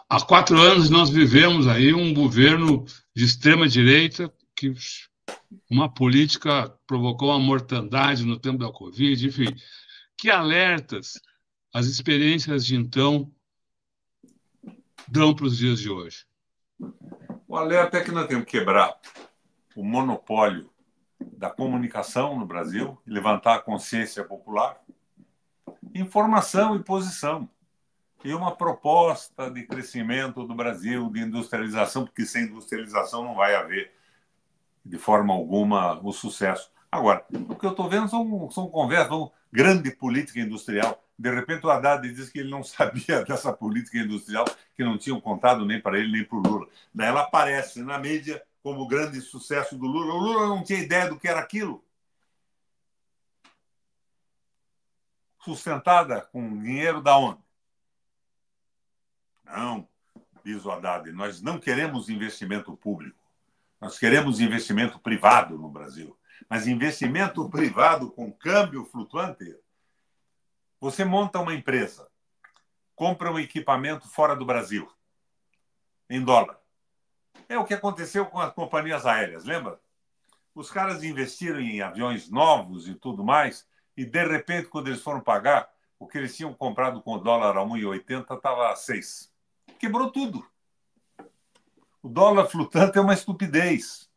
há 4 anos nós vivemos aí um governo de extrema-direita que uma política provocou uma mortandade no tempo da Covid, enfim. Que alertas as experiências de então dão para os dias de hoje? O alerta é que nós temos que quebrar o monopólio da comunicação no Brasil, levantar a consciência popular, informação e posição. E uma proposta de crescimento do Brasil, de industrialização, porque sem industrialização não vai haver, de forma alguma, o sucesso. Agora, o que eu estou vendo são conversas, grande política industrial. De repente, o Haddad diz que ele não sabia dessa política industrial, que não tinham contado nem para ele nem para o Lula. Daí ela aparece na mídia como o grande sucesso do Lula. O Lula não tinha ideia do que era aquilo. Sustentada com dinheiro da onde? Não, diz o Haddad, nós não queremos investimento público. Nós queremos investimento privado no Brasil. Mas investimento privado com câmbio flutuante. Você monta uma empresa, compra um equipamento fora do Brasil, em dólar. É o que aconteceu com as companhias aéreas, lembra? Os caras investiram em aviões novos e tudo mais, e de repente, quando eles foram pagar, o que eles tinham comprado com o dólar a 1,80 estava a 6. Quebrou tudo. O dólar flutuante é uma estupidez.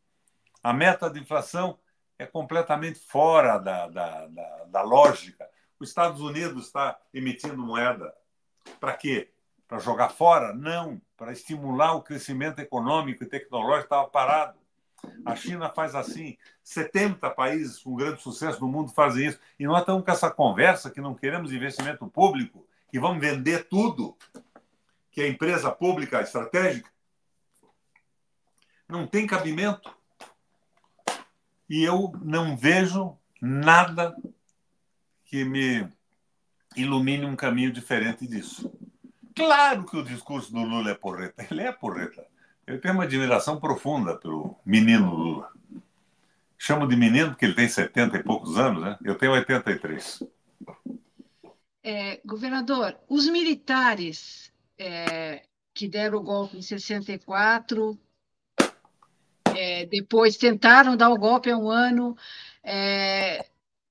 A meta de inflação é completamente fora da lógica. Os Estados Unidos está emitindo moeda. Para quê? Para jogar fora? Não. Para estimular o crescimento econômico e tecnológico, estava parado. A China faz assim. 70 países com grande sucesso no mundo fazem isso. E nós estamos com essa conversa que não queremos investimento público, que vamos vender tudo, que é empresa pública estratégica. Não tem cabimento. E eu não vejo nada que me ilumine um caminho diferente disso. Claro que o discurso do Lula é porreta. Ele é porreta. Eu tenho uma admiração profunda pelo menino Lula. Chamo de menino porque ele tem 70 e poucos anos, né? Eu tenho 83. Governador, os militares que deram o golpe em 64, depois tentaram dar o golpe há um ano,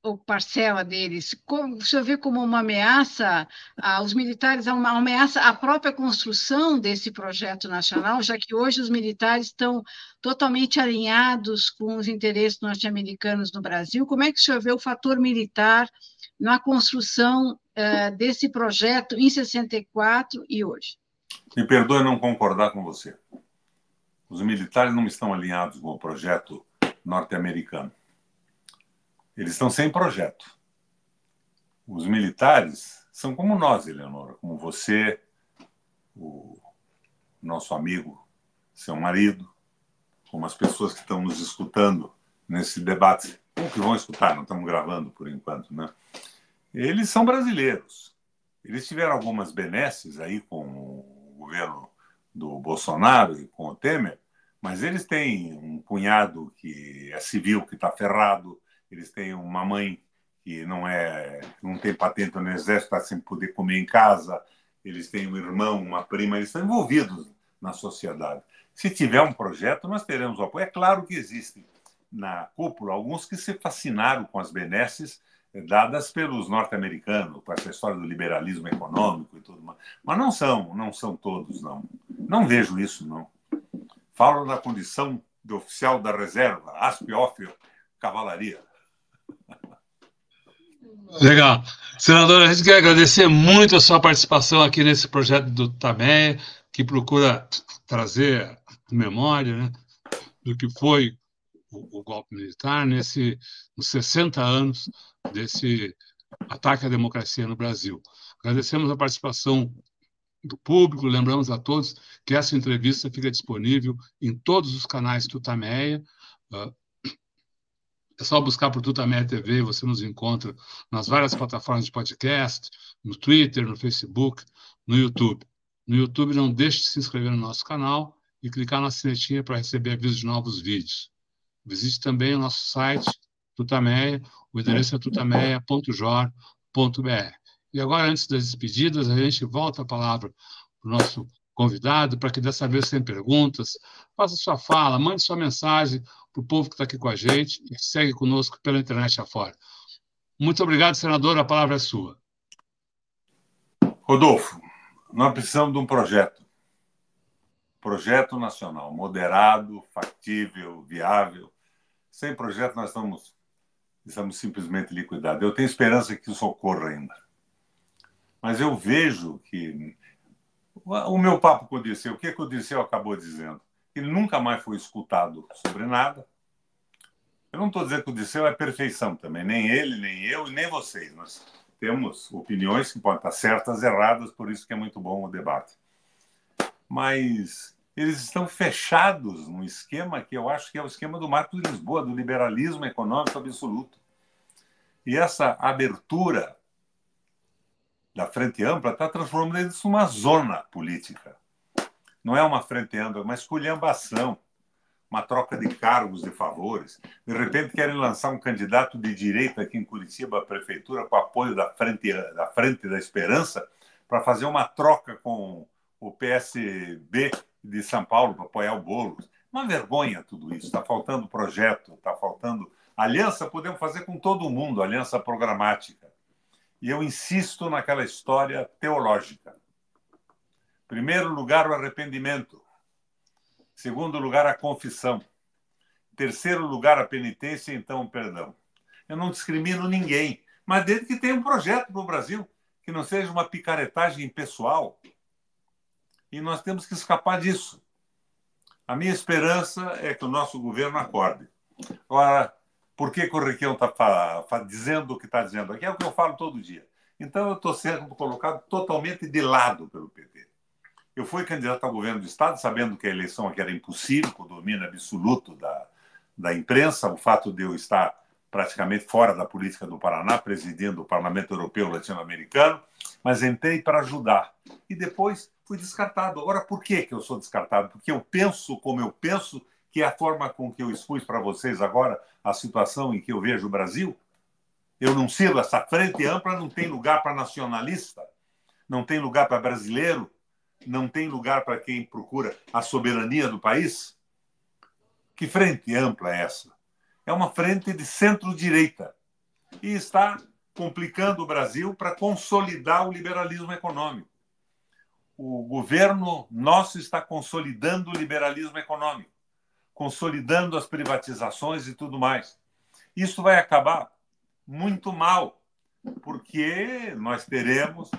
ou parcela deles, o senhor vê como uma ameaça aos militares, uma ameaça à própria construção desse projeto nacional, já que hoje os militares estão totalmente alinhados com os interesses norte-americanos no Brasil? Como é que o senhor vê o fator militar na construção desse projeto em 64 e hoje? Me perdoe não concordar com você. Os militares não estão alinhados com o projeto norte-americano. Eles estão sem projeto. Os militares são como nós, Eleonora, como você, o nosso amigo, seu marido, como as pessoas que estão nos escutando nesse debate, ou que vão escutar, não estamos gravando por enquanto, né? Eles são brasileiros. Eles tiveram algumas benesses aí com o governo do Bolsonaro e com o Temer, mas eles têm um cunhado que é civil, que está ferrado, eles têm uma mãe que não tem patente no exército, está sem poder comer em casa, eles têm um irmão, uma prima, eles estão envolvidos na sociedade. Se tiver um projeto, nós teremos o apoio. É claro que existem na cúpula alguns que se fascinaram com as benesses dadas pelos norte-americanos, com essa história do liberalismo econômico e tudo mais. Mas não são todos, não. Não vejo isso, não. Falo da condição de oficial da reserva, ASP-OFF, cavalaria. Legal. Senador, a gente quer agradecer muito a sua participação aqui nesse projeto do Tutameia, que procura trazer memória, né, do que foi o golpe militar nos 60 anos desse ataque à democracia no Brasil. Agradecemos a participação do público, lembramos a todos que essa entrevista fica disponível em todos os canais Tutameia. É só buscar por Tutameia TV, você nos encontra nas várias plataformas de podcast, no Twitter, no Facebook, no YouTube. No YouTube, não deixe de se inscrever no nosso canal e clicar na sinetinha para receber avisos de novos vídeos. Visite também o nosso site, Tutameia, o endereço é tutameia.jor.br. E agora, antes das despedidas, a gente volta a palavra para o nosso convidado, para que dessa vez sem perguntas, faça sua fala, mande sua mensagem para o povo que está aqui com a gente e segue conosco pela internet afora. Muito obrigado, senador, a palavra é sua. Rodolfo, nós precisamos de um projeto nacional, moderado, factível, viável, sem projeto nós estamos simplesmente liquidados. Eu tenho esperança que isso ocorra ainda. Mas eu vejo que o meu papo com o Dirceu, o que o Dirceu acabou dizendo? Ele nunca mais foi escutado sobre nada. Eu não estou dizendo que o Dirceu é perfeição também, nem ele, nem eu e nem vocês. Nós temos opiniões que podem estar certas, erradas, por isso que é muito bom o debate. Mas eles estão fechados num esquema que eu acho que é o esquema do Marco de Lisboa, do liberalismo econômico absoluto. E essa abertura da Frente Ampla está transformando isso numa zona política. Não é uma frente ampla, é uma esculhambação, uma troca de cargos, de favores. De repente querem lançar um candidato de direita aqui em Curitiba, à prefeitura, com apoio da Frente da Esperança, para fazer uma troca com o PSB de São Paulo, para apoiar o Boulos. Uma vergonha tudo isso. Está faltando projeto, está faltando... Aliança podemos fazer com todo mundo, aliança programática. E eu insisto naquela história teológica. Em primeiro lugar, o arrependimento. Em segundo lugar, a confissão. Em terceiro lugar, a penitência e então o perdão. Eu não discrimino ninguém, mas desde que tenha um projeto para o Brasil, que não seja uma picaretagem pessoal. E nós temos que escapar disso. A minha esperança é que o nosso governo acorde. Agora, por que o Requião está dizendo o que está dizendo aqui? É o que eu falo todo dia. Então, eu estou sendo colocado totalmente de lado pelo PT. Eu fui candidato ao governo do Estado, sabendo que a eleição aqui era impossível, com o domínio absoluto da imprensa, o fato de eu estar praticamente fora da política do Paraná, presidindo o Parlamento Europeu Latino-Americano, mas entrei para ajudar. E depois fui descartado. Agora, por que eu sou descartado? Porque eu penso como eu penso, que é a forma com que eu expus para vocês agora a situação em que eu vejo o Brasil. Eu não sirvo, essa frente ampla não tem lugar para nacionalista, não tem lugar para brasileiro, não tem lugar para quem procura a soberania do país. Que frente ampla é essa? É uma frente de centro-direita e está complicando o Brasil para consolidar o liberalismo econômico. O governo nosso está consolidando o liberalismo econômico, consolidando as privatizações e tudo mais. Isso vai acabar muito mal, porque nós teremos,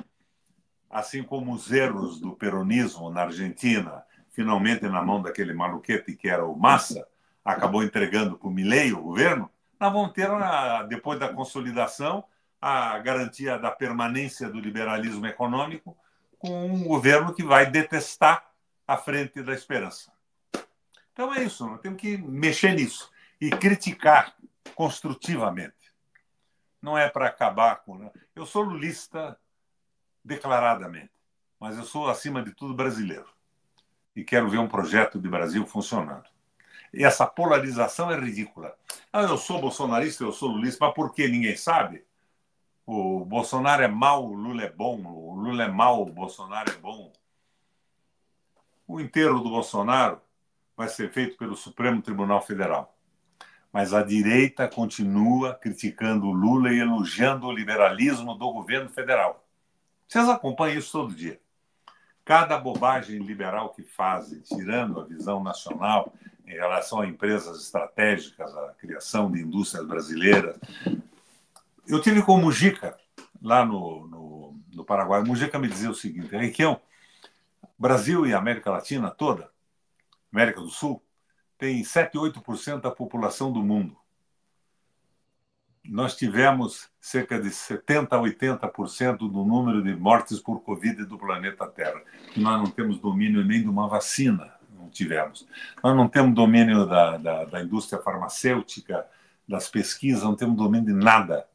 assim como os erros do peronismo na Argentina, finalmente na mão daquele maluquete que era o Massa, acabou entregando para o Milei, o governo, nós vamos ter, depois da consolidação, a garantia da permanência do liberalismo econômico com um governo que vai detestar a Frente da Esperança. Então é isso, nós temos que mexer nisso e criticar construtivamente. Não é para acabar com... Eu sou lulista declaradamente, mas eu sou, acima de tudo, brasileiro. E quero ver um projeto de Brasil funcionando. E essa polarização é ridícula. Eu sou bolsonarista, eu sou lulista, mas por que ninguém sabe? O Bolsonaro é mau, o Lula é bom, o Lula é mau, o Bolsonaro é bom. O enterro do Bolsonaro vai ser feito pelo Supremo Tribunal Federal. Mas a direita continua criticando o Lula e elogiando o liberalismo do governo federal. Vocês acompanham isso todo dia. Cada bobagem liberal que fazem, tirando a visão nacional em relação a empresas estratégicas, a criação de indústrias brasileiras. Eu tive com o Mujica, lá no Paraguai. O Mujica me dizia o seguinte: Requião, Brasil e América Latina toda, América do Sul, tem 7, 8% da população do mundo. Nós tivemos cerca de 70% a 80% do número de mortes por Covid do planeta Terra. Nós não temos domínio nem de uma vacina, não tivemos. Nós não temos domínio da indústria farmacêutica, das pesquisas, não temos domínio de nada.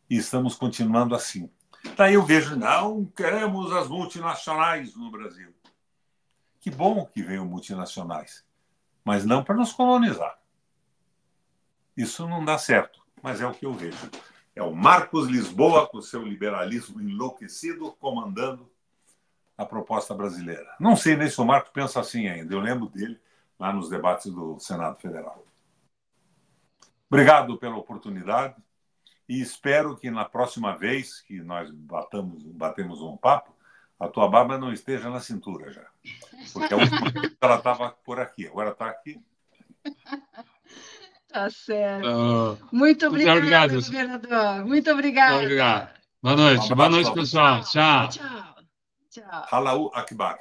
E estamos continuando assim. Daí eu vejo, não queremos as multinacionais no Brasil. Que bom que venham multinacionais, mas não para nos colonizar. Isso não dá certo, mas é o que eu vejo. É o Marcos Lisboa, com seu liberalismo enlouquecido, comandando a proposta brasileira. Não sei nem se o Marcos pensa assim ainda. Eu lembro dele lá nos debates do Senado Federal. Obrigado pela oportunidade e espero que na próxima vez que nós batemos um papo, a tua barba não esteja na cintura já. Porque a última vez ela estava por aqui, agora está aqui. Tá certo. Muito Muito obrigada, obrigado. governador. Muito obrigada. Obrigado. Boa noite. Um Boa abraço noite, a pessoal. todos. Tchau. Tchau. Tchau. Halau Akbar.